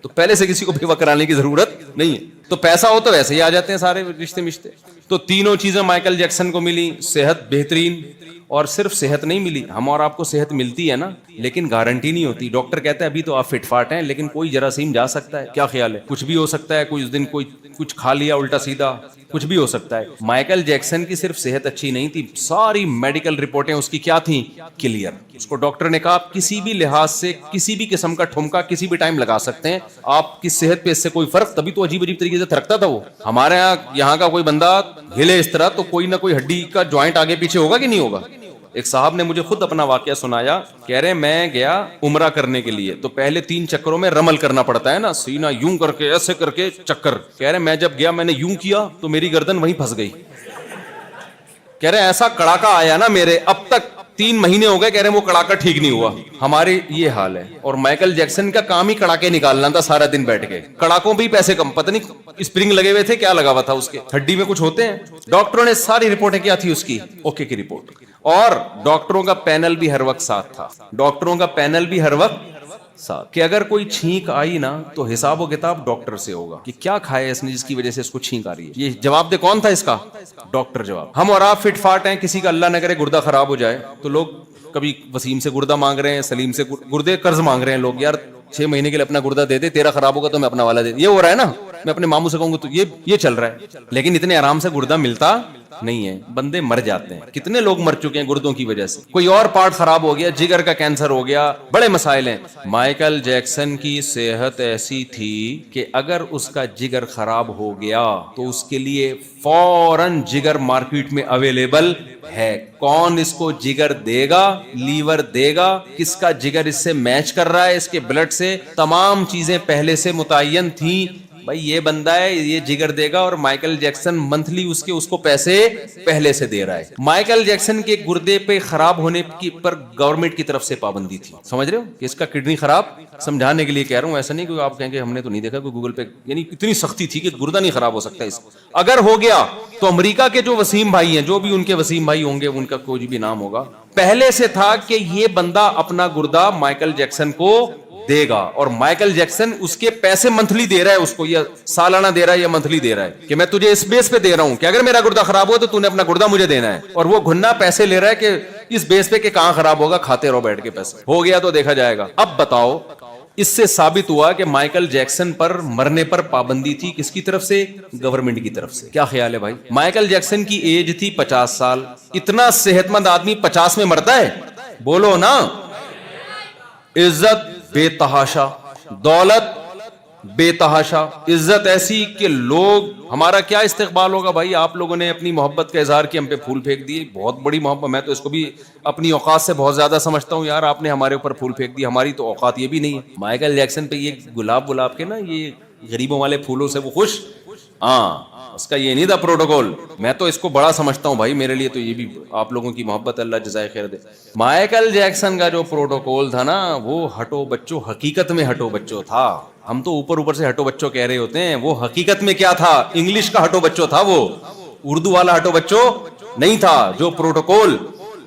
تو پہلے سے کسی کو بیوہ کرانے کی ضرورت نہیں ہے. تو پیسہ ہو تو ویسے ہی آ جاتے ہیں سارے رشتے مشتے. تو تینوں چیزیں مائیکل جیکسن کو ملی، صحت بہترین، اور صرف صحت نہیں ملی. ہم اور آپ کو صحت ملتی ہے نا، لیکن گارنٹی نہیں ہوتی. ڈاکٹر کہتا ہے ابھی تو آپ فٹ فاٹ ہیں، لیکن کوئی جراثیم جا سکتا ہے. کیا خیال ہے؟ کچھ بھی ہو سکتا ہے، کوئی اس دن کوئی کچھ کھا لیا الٹا سیدھا، کچھ بھی ہو سکتا ہے. مائیکل جیکسن کی صرف صحت اچھی نہیں تھی، ساری میڈیکل رپورٹیں اس کی کیا تھیں؟ کلیئر. اس کو ڈاکٹر نے کہا آپ کسی بھی لحاظ سے کسی بھی قسم کا ٹھمکا کسی بھی ٹائم لگا سکتے ہیں، آپ کی صحت پہ اس سے کوئی فرق. تبھی تو عجیب عجیب طریقے سے تھرکتا تھا وہ. ہمارے یہاں کا کوئی بندہ ہلے اس طرح تو کوئی نہ کوئی ہڈی کا جوائنٹ آگے پیچھے ہوگا کہ نہیں ہوگا. ایک صاحب نے مجھے خود اپنا واقعہ سنایا، کہہ رہے میں گیا عمرہ کرنے کے لیے، تو پہلے 3 چکروں میں رمل کرنا پڑتا ہے نا، سینہ یوں کر کے ایسے کر کے چکر. کہہ رہے میں جب گیا میں نے یوں کیا تو میری گردن وہیں پھنس گئی. کہہ رہے ایسا کڑاکا آیا نا میرے، اب تک 3 مہینے ہو گئے، کہہ رہے وہ کڑاکا ٹھیک نہیں ہوا. ہمارے یہ حال ہے. اور مائیکل جیکسن کا کام ہی کڑاکے نکالنا تھا سارا دن بیٹھ کے. کڑاکوں بھی پیسے کم، پتہ نہیں اسپرنگ لگے ہوئے تھے، کیا لگا ہوا تھا اس کے ہڈی میں کچھ ہوتے ہیں. ڈاکٹروں نے ساری رپورٹیں کیا تھی اس کی؟ اوکے کی رپورٹ. اور ڈاکٹروں کا پینل بھی ہر وقت ساتھ تھا، ڈاکٹروں کا پینل بھی ہر وقت ساتھ، کہ اگر کوئی چھینک آئی نا تو حساب و کتاب ڈاکٹر سے ہوگا کہ کیا کھایا اس نے جس کی وجہ سے اس کو چھینک آ رہی ہے. یہ جواب دے کون تھا اس کا؟ ڈاکٹر جواب. ہم اور آپ فٹ فاٹ ہیں، کسی کا اللہ نہ کرے گردہ خراب ہو جائے تو لوگ کبھی وسیم سے گردہ مانگ رہے ہیں، سلیم سے گردے قرض مانگ رہے ہیں لوگ، یار 6 مہینے کے لیے اپنا گردہ دے دے، تیرا خراب ہوگا تو میں اپنا والا دے دے. یہ ہو رہا ہے نا. میں اپنے ماموں سے کہوں گا تو یہ چل رہا ہے. لیکن اتنے آرام سے گردہ ملتا نہیں ہے، بندے مر جاتے ہیں. کتنے لوگ مر چکے ہیں گردوں کی وجہ سے. کوئی اور پارٹ خراب ہو گیا، جگر کا کینسر ہو گیا، بڑے مسائل ہیں. مائیکل جیکسن کی صحت ایسی تھی کہ اگر اس کا جگر خراب ہو گیا تو اس کے لیے فوراً جگر مارکیٹ میں اویلیبل ہے. کون اس کو جگر دے گا؟ لیور دے گا. کس کا جگر اس سے میچ کر رہا ہے، اس کے بلڈ سے؟ تمام چیزیں پہلے سے متعین تھیں. بھائی یہ بندہ ہے، یہ جگر دے گا، اور مائیکل جیکسن منتھلی اس کو پیسے پہلے سے دے رہا ہے. مائیکل جیکسن کے گردے پہ خراب ہونے کی پر گورنمنٹ کی طرف سے پابندی تھی. سمجھ رہے ہو کہ اس کا کڈنی خراب، سمجھانے کے لیے کہہ رہا ہوں، ایسا نہیں کہ آپ کہیں گے ہم نے تو نہیں دیکھا کوئی گوگل پہ. یعنی اتنی سختی تھی کہ گردہ نہیں خراب ہو سکتا اس. اگر ہو گیا تو امریکہ کے جو وسیم بھائی ہیں، جو بھی ان کے وسیم بھائی ہوں گے، ان کا کوئی بھی نام ہوگا، پہلے سے تھا کہ یہ بندہ اپنا گردہ مائیکل جیکسن کو دے گا. اور مائیکل جیکسن اس کے پیسے منتھلی دے رہا ہے اس کو، یا سالانہ دے رہا ہے یا منتھلی دے رہا ہے، کہ میں تجھے اس بیس پہ دے رہا ہوں کہ اگر میرا گردہ خراب ہو تو تو نے اپنا گردہ مجھے دینا ہے. اور وہ گھنا پیسے لے رہا ہے کہ اس بیس پہ کہ کہاں خراب ہوگا، کھاتے رہو بیٹھ کے پیسے، ہو گیا تو دیکھا جائے گا. اب بتاؤ، اس سے ثابت ہوا کہ مائیکل جیکسن پر مرنے پر پابندی تھی. کس کی طرف سے؟ گورنمنٹ کی طرف سے. کیا خیال ہے بھائی؟ مائیکل جیکسن کی ایج تھی 50 سال. اتنا صحت مند آدمی 50 میں مرتا ہے؟ بولو نا. عزت بے تحاشا، دولت بے تحاشا، عزت ایسی کہ لوگ، ہمارا کیا استقبال ہوگا بھائی. آپ لوگوں نے اپنی محبت کا اظہار کیا، ہم پہ پھول پھینک دیے، بہت بڑی محبت. میں تو اس کو بھی اپنی اوقات سے بہت زیادہ سمجھتا ہوں. یار آپ نے ہمارے اوپر پھول پھینک دی، ہماری تو اوقات یہ بھی نہیں ہے. مائیکل جیکسن پہ یہ گلاب کے نا، یہ غریبوں والے پھولوں سے وہ خوش، اس کا یہ نہیں تھا پروٹوکول. میں تو اس کو بڑا سمجھتا ہوں بھائی، میرے لیے تو یہ بھی آپ لوگوں کی محبت، اللہ جزائے خیر دے. مائیکل جیکسن کا جو پروٹوکول تھا نا، وہ ہٹو بچوں، حقیقت میں ہٹو بچوں تھا. ہم تو اوپر سے ہٹو بچوں کہہ رہے ہوتے ہیں، وہ حقیقت میں کیا تھا؟ انگلش کا ہٹو بچوں تھا، وہ اردو والا ہٹو بچوں نہیں تھا. جو پروٹوکول،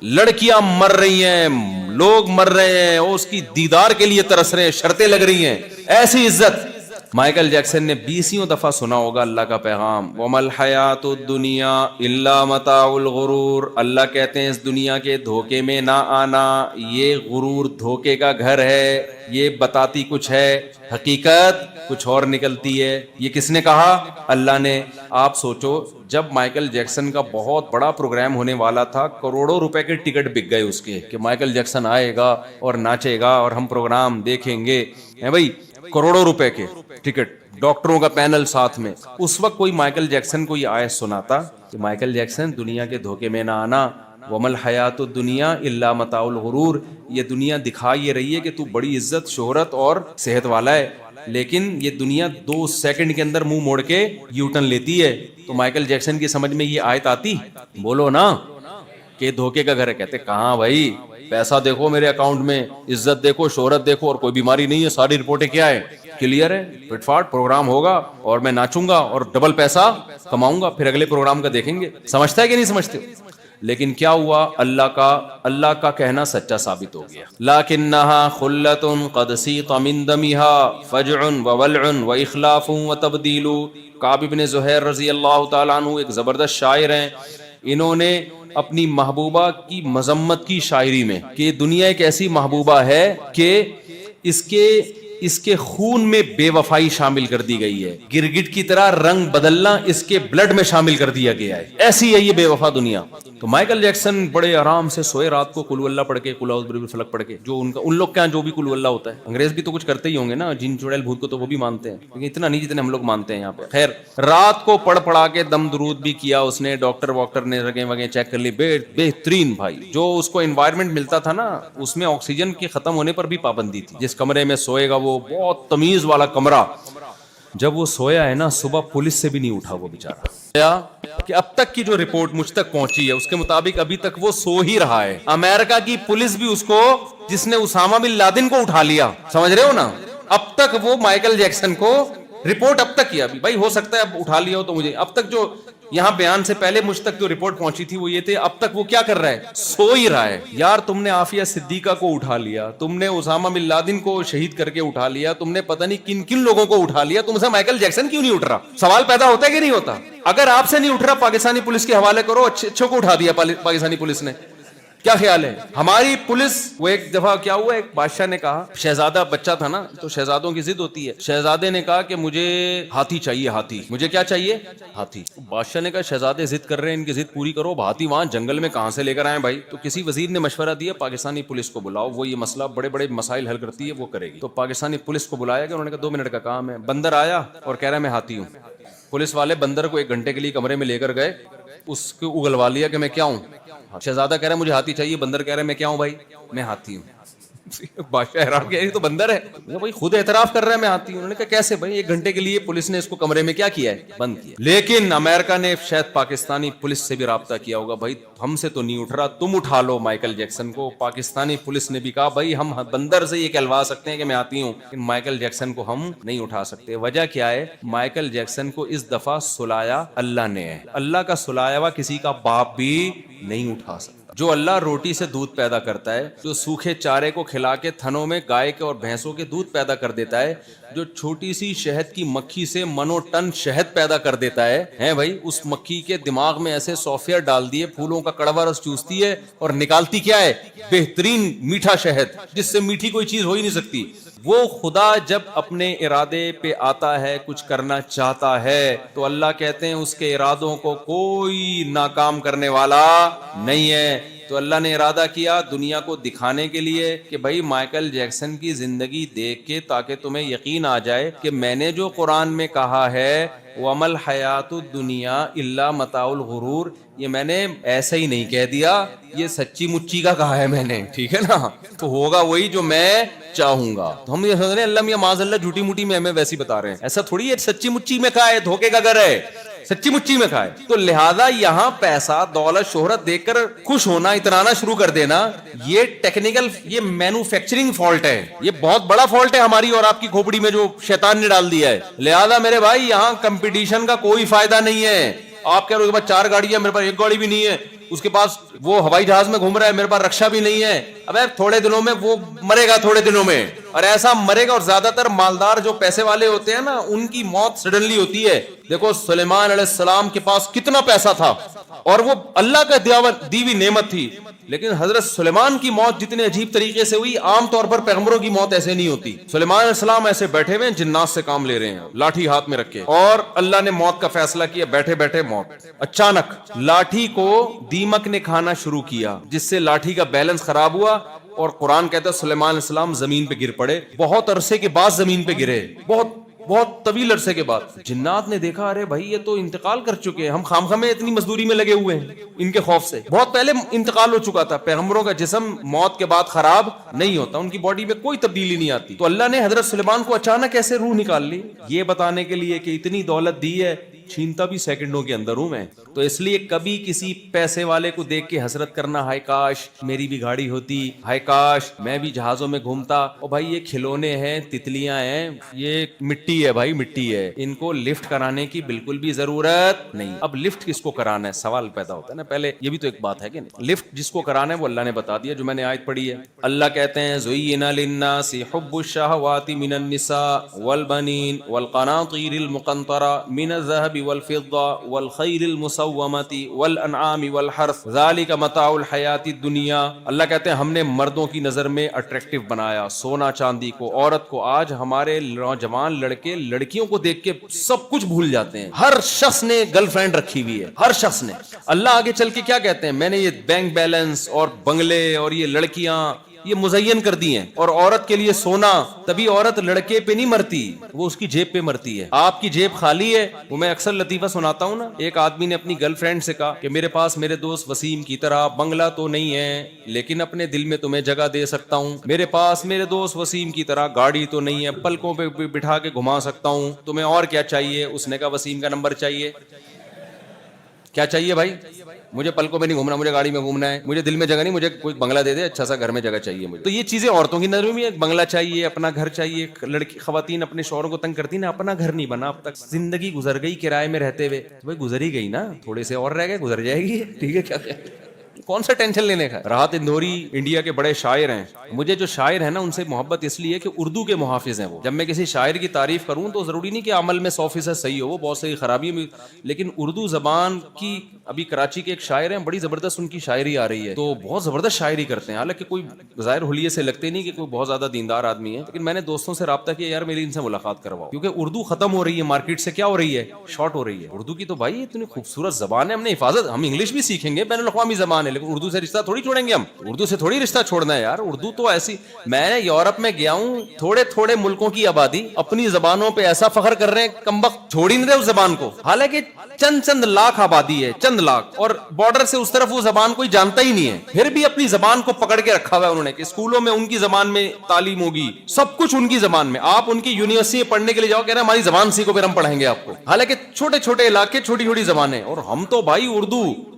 لڑکیاں مر رہی ہیں، لوگ مر رہے ہیں، اس کی دیدار کے لیے ترس رہے ہیں، شرطیں لگ رہی ہیں، ایسی عزت. مائیکل جیکسن نے 20 دفعہ سنا ہوگا اللہ کا پیغام، وَمَا الْحَيَاةُ الدُّنْيَا إِلَّا مَتَاعُ الْغُرُورِ، اللہ کہتے ہیں اس دنیا کے دھوکے میں نہ آنا، یہ غرور دھوکے کا گھر ہے، یہ بتاتی کچھ ہے، حقیقت کچھ اور نکلتی ہے۔ یہ کس نے کہا؟ اللہ نے۔ آپ سوچو جب مائیکل جیکسن کا بہت بڑا پروگرام ہونے والا تھا، کروڑوں روپے کے ٹکٹ بک گئے اس کے کہ مائیکل جیکسن آئے گا اور ناچے گا اور ہم پروگرام دیکھیں گے، ہیں بھائی، کروڑوں روپے کے ٹکٹ، ڈاکٹروں کا پینل ساتھ میں۔ اس وقت کوئی مائیکل جیکسن کو یہ آیت سناتا کہ مائیکل جیکسن دنیا کے دھوکے میں نہ آنا، وَمَا الْحَيَاةُ الدُّنْيَا إِلَّا مَتَاعُ الْغُرُورِ، یہ دنیا دکھا یہ رہی ہے کہ تو بڑی عزت، شہرت اور صحت والا ہے، لیکن یہ دنیا 2 سیکنڈ کے اندر منہ موڑ کے یو ٹرن لیتی ہے۔ تو مائیکل جیکسن کی سمجھ میں یہ آیت آتی؟ بولو نا کہ دھوکے کا گھر ہے۔ کہتے کہاں بھائی، پیسہ دیکھو میرے اکاؤنٹ میں، عزت دیکھو، شہرت دیکھو، اور کوئی بیماری نہیں ہے، ساری رپورٹیں کیا ہے، کلیئر ہے، فٹ فاٹ پروگرام ہوگا اور میں ناچوں گا اور ڈبل پیسہ کماؤں گا، پھر اگلے پروگرام کا دیکھیں گے۔ سمجھتا ہے کہ نہیں سمجھتے؟ لیکن کیا ہوا؟ اللہ کا کہنا سچا ثابت ہو گیا۔ لَكِنَّهَا خُلَّةٌ قَدْ سِيقَ مِن دَمِهَا فَجْعٌ وَوَلْعٌ وَإِخْلَافٌ وَتَبْدِيلٌ۔ کعب بن زہیر رضی اللہ تعالیٰ عنہ ایک زبردست شاعر ہیں، انہوں نے اپنی محبوبہ کی مذمت کی شاعری میں کہ دنیا ایک ایسی محبوبہ ہے کہ اس کے خون میں بے وفائی شامل کر دی گئی ہے، گرگٹ کی طرح رنگ بدلنا اس کے بلڈ میں شامل کر دیا گیا ہے، ایسی ہے یہ بے وفا دنیا۔ تو مائیکل جیکسن بڑے آرام سے سوئے رات کو قل اللہ پڑھ کے، قل اعوذ برب الفلق پڑھ کے، جو ان لوگ کیا جو بھی قل اللہ ہوتا ہے، انگریز بھی تو کچھ کرتے ہی ہوں گے نا، جن چڑیل بھوت کو تو وہ بھی مانتے ہیں، لیکن اتنا نہیں جتنے ہم لوگ مانتے ہیں یہاں پہ۔ خیر، رات کو پڑھا کے دم درود بھی کیا اس نے، ڈاکٹر نے رگیں وگیں چیک کر لی، بہترین بھائی۔ جو اس کو انوائرمنٹ ملتا تھا نا، اس میں آکسیجن کے ختم ہونے پر بھی پابندی تھی، جس کمرے میں سوئے گا وہ بہت تمیز والا کمرہ، جب وہ سویا ہے نا صبح پولیس سے بھی نہیں اٹھا وہ بیچارہ، کہ اب تک کی جو رپورٹ مجھ تک پہنچی ہے اس کے مطابق ابھی تک وہ سو ہی رہا ہے۔ امریکہ کی پولیس بھی اس کو، جس نے اسامہ بن لادن کو اٹھا لیا، سمجھ رہے ہو نا، اب تک وہ مائیکل جیکسن کو رپورٹ اب تک کیا، بھائی ہو سکتا ہے اب اٹھا لیا ہو تو مجھے، اب تک جو یہاں بیان سے پہلے مجھ تک جو رپورٹ پہنچی تھی وہ یہ تھے، اب تک وہ کیا کر رہا ہے؟ سو ہی رہا ہے۔ یار تم نے عافیہ صدیقہ کو اٹھا لیا، تم نے اسامہ بن لادن کو شہید کر کے اٹھا لیا، تم نے پتہ نہیں کن کن لوگوں کو اٹھا لیا، تم سے مائیکل جیکسن کیوں نہیں اٹھ رہا؟ سوال پیدا ہوتا ہے کہ نہیں ہوتا؟ اگر آپ سے نہیں اٹھ رہا، پاکستانی پولیس کے حوالے کرو، اچھوں کو اٹھا دیا پاکستانی پولیس نے، کیا خیال ہے؟ ہماری پولیس، وہ ایک دفعہ کیا ہوا، ایک بادشاہ نے کہا، شہزادہ بچہ تھا نا، تو شہزادوں کی ضد ہوتی ہے، شہزادے نے کہا کہ مجھے ہاتھی چاہیے، ہاتھی، مجھے کیا چاہیے؟ ہاتھی۔ بادشاہ نے کہا شہزادے ضد کر رہے ہیں، ان کی ضد پوری کرو، ہاتھی وہاں جنگل میں کہاں سے لے کر آئے بھائی؟ تو کسی وزیر نے مشورہ دیا پاکستانی پولیس کو بلاؤ، وہ یہ مسئلہ بڑے بڑے مسائل حل کرتی ہے، وہ کرے گی۔ تو پاکستانی پولیس کو بلایا گیا، انہوں نے کہا 2 منٹ کا کام ہے۔ بندر آیا اور کہہ رہا ہے میں ہاتھی ہوں۔ پولیس والے بندر کو 1 گھنٹے کے لیے کمرے میں لے کر گئے، اس کو اگلوا لیا کہ میں کیا ہوں؟ شہزادہ کہہ رہا ہے مجھے ہاتھی چاہیے، بندر کہہ رہا ہے میں کیا ہوں بھائی؟ میں ہاتھی ہوں۔ بادشاہ حیران کہ یہ تو بندر ہے، بھائی خود اعتراف کر رہا ہے میں ہاتھی ہوں۔ انہوں نے کہا کیسے بھائی؟ 1 گھنٹے کے لیے پولیس نے اس کو کمرے میں کیا کیا ہے؟ بند کیا۔ لیکن امریکہ نے شاید پاکستانی پولیس سے بھی رابطہ کیا ہوگا، بھائی ہم سے تو نہیں اٹھ رہا، تم اٹھا لو مائیکل جیکسن کو۔ پاکستانی پولیس نے بھی کہا بھائی ہم بندر سے یہ کہلوا سکتے ہیں کہ میں ہاتھی ہوں، لیکن مائیکل جیکسن کو ہم نہیں اٹھا سکتے۔ وجہ کیا ہے؟ مائیکل جیکسن کو اس دفعہ سلایا اللہ نے ہے، اللہ کا سلایا ہوا کسی کا باپ بھی نہیں اٹھا سکتا۔ جو اللہ روٹی سے دودھ پیدا کرتا ہے، جو سوکھے چارے کو کھلا کے تھنوں میں گائے کے اور بھینسوں کے دودھ پیدا کر دیتا ہے، جو چھوٹی سی شہد کی مکھی سے منو ٹن شہد پیدا کر دیتا ہے بھائی، اس مکھی کے دماغ میں ایسے سافٹ ڈال دیے، پھولوں کا کڑوا رس چوستی ہے اور نکالتی کیا ہے؟ بہترین میٹھا شہد، جس سے میٹھی کوئی چیز ہو ہی نہیں سکتی۔ وہ خدا جب اپنے ارادے پہ آتا ہے، کچھ کرنا چاہتا ہے، تو اللہ کہتے ہیں اس کے ارادوں کو کوئی ناکام کرنے والا نہیں ہے۔ تو اللہ نے ارادہ کیا دنیا کو دکھانے کے لیے کہ بھائی مائیکل جیکسن کی زندگی دیکھ کے تاکہ تمہیں یقین آ جائے کہ میں نے جو قرآن میں کہا ہے وَمَا الْحَيَاةُ الدُّنْيَا إِلَّا مَتَاعُ الْغُرُورِ، یہ میں نے ایسے ہی نہیں کہہ دیا، یہ سچی مچی کا کہا ہے میں نے، ٹھیک ہے نا؟ تو ہوگا وہی جو میں چاہوں گا۔ تو ہم یہ سمجھ رہے ہیں اللہ میاں معاذ اللہ جھوٹی موٹی میں ہمیں ویسی بتا رہے ہیں، ایسا تھوڑی ہے سچی مچی میں کہا ہے، دھوکے کا گھر ہے، سچی مچی میں کھائے۔ تو لہذا یہاں پیسہ، دولت، شہرت دیکھ کر خوش ہونا، اترانا شروع کر دینا، یہ ٹیکنیکل، یہ مینوفیکچرنگ فالٹ ہے، یہ بہت بڑا فالٹ ہے ہماری اور آپ کی کھوپڑی میں جو شیطان نے ڈال دیا ہے۔ لہذا میرے بھائی یہاں کمپٹیشن کا کوئی فائدہ نہیں ہے۔ آپ کہہ رہے ہو کہ 4 گاڑیاں، میرے پاس 1 گاڑی بھی نہیں ہے، اس کے پاس وہ ہوائی جہاز میں گھوم رہا ہے, میرے پاس رکشا بھی نہیں ہے. اب یار تھوڑے دنوں میں وہ مرے گا, تھوڑے دنوں میں, اور ایسا مرے گا. اور زیادہ تر مالدار جو پیسے والے ہوتے ہیں نا, ان کی موت سڈنلی ہوتی ہے. دیکھو سلیمان علیہ السلام کے پاس کتنا پیسہ تھا اور وہ اللہ کا دی ہوئی نعمت تھی, لیکن حضرت سلیمان کی موت جتنے عجیب طریقے سے ہوئی, عام طور پر پیغمبروں کی موت ایسے نہیں ہوتی. سلیمان علیہ السلام ایسے بیٹھے ہوئے جنات سے کام لے رہے ہیں, لاٹھی ہاتھ میں رکھے, اور اللہ نے موت کا فیصلہ کیا. بیٹھے بیٹھے موت, اچانک لاٹھی کو دیمک نے کھانا شروع کیا, جس سے لاٹھی کا بیلنس خراب ہوا, اور قرآن کہتا ہے سلیمان علیہ السلام زمین پہ گر پڑے. بہت عرصے کے بعد زمین پہ گرے, بہت طویل عرصے کے بعد. جنات نے دیکھا ارے بھائی یہ تو انتقال کر چکے ہیں, ہم خام میں اتنی مزدوری میں لگے ہوئے ہیں, ان کے خوف سے بہت پہلے انتقال ہو چکا تھا. پیغمبروں کا جسم موت کے بعد خراب نہیں ہوتا, ان کی باڈی میں کوئی تبدیلی نہیں آتی. تو اللہ نے حضرت سلیمان کو اچانک کیسے روح نکال لی, یہ بتانے کے لیے کہ اتنی دولت دی ہے, چھینتا بھی سیکنڈوں کے اندر ہوں میں. تو اس لیے کبھی کسی پیسے والے کو دیکھ کے حسرت کرنا, ہائے کاش میری بھی گاڑی ہوتی, ہائے کاش میں بھی جہازوں میں گھومتا. او بھائی یہ کھلونے ہیں, تتلیاں ہیں, یہ مٹی ہے بھائی, مٹی ہے, ان کو لفٹ کرانے کی بالکل بھی ضرورت نہیں. اب لفٹ کس کو کرانا ہے سوال پیدا ہوتا ہے نا. پہلے یہ بھی تو ایک بات ہے کہ لفٹ جس کو کرانا ہے وہ اللہ نے بتا دیا, جو میں نے آیت پڑھی ہے. اللہ کہتے ہیں زُيِّنَ لِلنَّاسِ حُبُّ الشَّهَوَاتِ مِنَ النِّسَاءِ وَالْبَنِينَ وَالْقَنَاطِيرِ الْمُقَنطَرَةِ مِنَ الذَّهَبِ والفضة والخيل المسومة والانعام والحرث ذلك متاع الحیات الدنیا. اللہ کہتے ہیں ہم نے مردوں کی نظر میں اٹریکٹیو بنایا سونا چاندی کو, عورت کو. آج ہمارے نوجوان لڑکے لڑکیوں کو دیکھ کے سب کچھ بھول جاتے ہیں. ہر شخص نے گرل فرینڈ رکھی ہوئی ہے, ہر شخص نے. اللہ آگے چل کے کیا کہتے ہیں, میں نے یہ بینک بیلنس اور بنگلے اور یہ لڑکیاں یہ مزین کر دی ہیں, اور عورت کے لیے سونا. تبھی عورت لڑکے پہ نہیں مرتی, وہ اس کی جیب پہ مرتی ہے. آپ کی جیب خالی ہے. وہ میں اکثر لطیفہ سناتا ہوں نا, ایک آدمی نے اپنی گرل فرینڈ سے کہا کہ میرے پاس میرے دوست وسیم کی طرح بنگلہ تو نہیں ہے, لیکن اپنے دل میں تمہیں جگہ دے سکتا ہوں. میرے پاس میرے دوست وسیم کی طرح گاڑی تو نہیں ہے, پلکوں پہ بٹھا کے گھما سکتا ہوں. تمہیں اور کیا چاہیے؟ اس نے کہا وسیم کا نمبر چاہیے. کیا چاہیے بھائی؟ مجھے پلکوں میں نہیں گھومنا, مجھے گاڑی میں گھومنا ہے, مجھے دل میں جگہ نہیں, مجھے کوئی بنگلہ دے دے, اچھا سا گھر میں جگہ چاہیے مجھے. تو یہ چیزیں عورتوں کی نظر میں, بنگلہ چاہیے, اپنا گھر چاہیے. لڑکی خواتین اپنے شوہروں کو تنگ کرتی نا, اپنا گھر نہیں بنا اب تک, زندگی گزر گئی کرائے میں رہتے ہوئے. بھائی گزر ہی گئی نا, تھوڑے سے اور رہ گئے, گزر جائے گی, ٹھیک ہے, کیا کون سا ٹینشن لینے کا. راحت اندوری انڈیا کے بڑے شاعر ہیں. مجھے جو شاعر ہیں نا ان سے محبت اس لیے کہ اردو کے محافظ ہیں وہ. جب میں کسی شاعر کی تعریف کروں تو ضروری نہیں کہ عمل میں 100% صحیح ہو, وہ بہت صحیح خرابی میں, لیکن اردو زبان کی. ابھی کراچی کے ایک شاعر ہیں, بڑی زبردست ان کی شاعری آ رہی ہے, تو بہت زبردست شاعری کرتے ہیں. حالانکہ کوئی ظاہر حلیے سے لگتے نہیں کہ کوئی بہت زیادہ دیندار آدمی ہے, لیکن میں نے دوستوں سے رابطہ کیا, یار میری ان سے ملاقات کرواؤ, کیونکہ اردو ختم ہو رہی ہے مارکیٹ سے. کیا ہو رہی ہے؟ شارٹ ہو رہی ہے. اردو کی تو بھائی اتنی خوبصورت زبان ہے, ہم نے حفاظت, ہم انگلش بھی سیکھیں گے, بین الاقوامی زبان ہے, لیکن اردو سے رشتہ تھوڑی چھوڑیں گے ہم. اردو سے تھوڑی رشتہ چھوڑنا ہے یار. اردو تو ایسی, میں یورپ میں گیا ہوں, تھوڑے تھوڑے ملکوں کی آبادی اپنی زبانوں پہ ایسا فخر کر رہے ہیں, کمبخت چھوڑ ہی نہیں رہے اس زبان کو. حالانکہ چند لاکھ آبادی ہے, چند لاکھ, اور بارڈر سے اس طرف وہ زبان کوئی جانتا ہی نہیں ہے, پھر بھی اپنی زبان کو پکڑ کے رکھا ہوا ہے انہوں نے, کہ اسکولوں میں ان کی زبان میں تعلیم ہوگی, سب کچھ ان کی زبان میں. آپ ان کی یونیورسٹی میں پڑھنے کے لیے جاؤ, کہہ رہے ہیں ہماری زبان سیکھو, پھر ہم پڑھائیں گے آپ کو. حالانکہ چھوٹے چھوٹے علاقے, چھوٹی چھوٹی زبانیں, اور ہم تو بھائی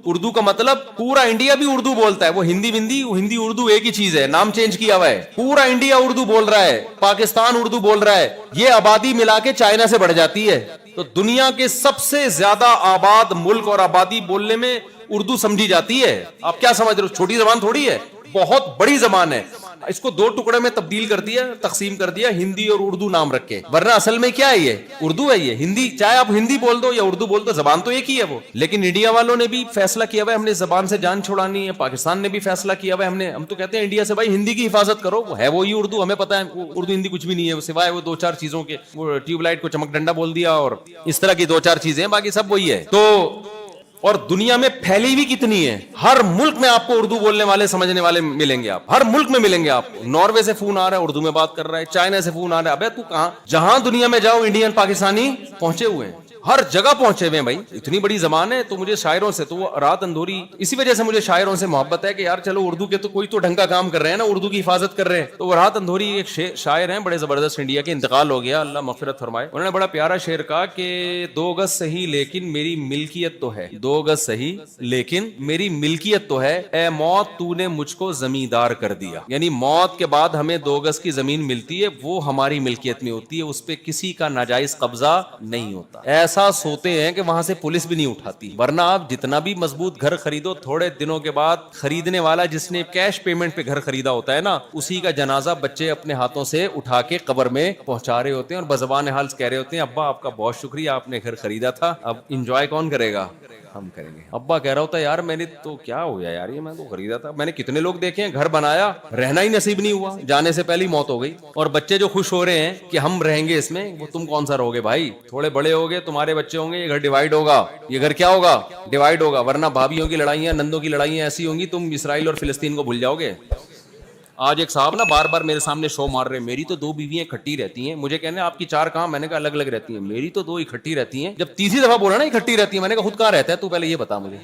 اردو کا مطلب پورا انڈیا بھی اردو بولتا ہے. وہ ہندی اردو ایک ہی چیز ہے, نام چینج کیا ہوا ہے. پورا انڈیا اردو بول رہا ہے, پاکستان اردو بول رہا ہے, یہ آبادی ملا کے چائنا سے بڑھ جاتی ہے. تو دنیا کے سب سے زیادہ آباد ملک اور آبادی بولنے میں اردو سمجھی جاتی ہے. آپ کیا سمجھ رہے ہو؟ چھوٹی زبان تھوڑی ہے, بہت بڑی زبان ہے. اس کو 2 ٹکڑے میں تبدیل کر دیا, تقسیم کر دیا, ہندی اور اردو نام رکھ کے, ورنہ اصل میں کیا ہے یہ اردو ہے. یہ ہندی, چاہے آپ ہندی بول دو یا اردو بول دو, زبان تو ایک ہی ہے وہ. لیکن انڈیا والوں نے بھی فیصلہ کیا ہوا ہے ہم نے زبان سے جان چھڑانی ہے, پاکستان نے بھی فیصلہ کیا ہوا ہے ہم تو کہتے ہیں انڈیا سے بھائی ہندی کی حفاظت کرو, وہ ہے وہی اردو, ہمیں پتا ہے اردو ہندی کچھ بھی نہیں ہے سوائے وہ 2-4 چیزوں کے, وہ ٹیوب لائٹ کو چمک ڈنڈا بول دیا اور اس طرح کی 2-4 چیزیں, باقی سب وہی ہے. تو اور دنیا میں پھیلی بھی کتنی ہے, ہر ملک میں آپ کو اردو بولنے والے سمجھنے والے ملیں گے, آپ ہر ملک میں ملیں گے. آپ کو ناروے سے فون آ رہا ہے اردو میں بات کر رہا ہے, چائنا سے فون آ رہا ہے, ابے تو کہاں, جہاں دنیا میں جاؤ انڈین پاکستانی پہنچے ہوئے ہیں, ہر جگہ پہنچے ہوئے ہیں بھائی. اتنی بڑی زبان ہے. تو مجھے شاعروں سے تو رات اندھوری, اسی وجہ سے مجھے شاعروں سے محبت ہے کہ یار چلو اردو کے تو کوئی تو ڈھنگ کا کام کر رہے ہیں نا, اردو کی حفاظت کر رہے ہیں. تو رات اندھوری ایک شاعر ہیں بڑے زبردست, انڈیا کے, انتقال ہو گیا, اللہ مغفرت فرمائے. انہوں نے بڑا پیارا شعر کہا کہ 2 گز صحیح لیکن میری ملکیت تو ہے, 2 گز صحیح لیکن میری ملکیت تو ہے, اے موت تو نے مجھ کو زمیندار کر دیا. یعنی موت کے بعد ہمیں 2 گز کی زمین ملتی ہے, وہ ہماری ملکیت میں ہوتی ہے, اس پہ کسی کا ناجائز قبضہ نہیں ہوتا. ایسا ایسا سوتے ہیں کہ وہاں سے پولیس بھی نہیں اٹھاتی. ورنہ آپ جتنا بھی مضبوط گھر خریدو, تھوڑے دنوں کے بعد خریدنے والا جس نے کیش پیمنٹ پہ گھر خریدا ہوتا ہے نا, اسی کا جنازہ بچے اپنے ہاتھوں سے اٹھا کے قبر میں پہنچا رہے ہوتے ہیں اور بزبان حال کہہ رہے ہوتے ہیں ابا آپ کا بہت شکریہ, آپ نے گھر خریدا تھا, اب انجوائے کون کرے گا؟ ہم کریں گے. ابا کہہ رہا ہوتا ہے یار میں نے تو کیا ہو گیا یار, یہ میں تو خریدا تھا, میں نے کتنے لوگ دیکھے ہیں گھر بنایا رہنا ہی نصیب نہیں ہوا, جانے سے پہلی موت ہو گئی. اور بچے جو خوش ہو رہے ہیں کہ ہم رہیں گے اس میں, وہ تم کون سا رہو گے بھائی, تھوڑے بڑے ہوگے, تمہارے بچے ہوں گے, یہ گھر ڈیوائیڈ ہوگا, یہ گھر کیا ہوگا؟ ڈیوائیڈ ہوگا. ورنہ بھابھیوں کی لڑائیاں, نندوں کی لڑائیاں ایسی ہوں گی تم اسرائیل اور فلسطین کو بھول جاؤ گے. آج ایک صاحب نا بار بار میرے سامنے شو مار رہے ہیں, میری تو 2 بیویاں اکٹھی رہتی ہیں. مجھے کہنے آپ کی 4 کہاں؟ میں نے کہا الگ الگ رہتی ہیں. میری تو 2 اکٹھی رہتی ہیں. جب تیسری دفعہ بولا نا اکٹھی رہتی ہیں, میں نے کہا خود کہاں رہتا ہے تو, پہلے یہ بتا مجھے.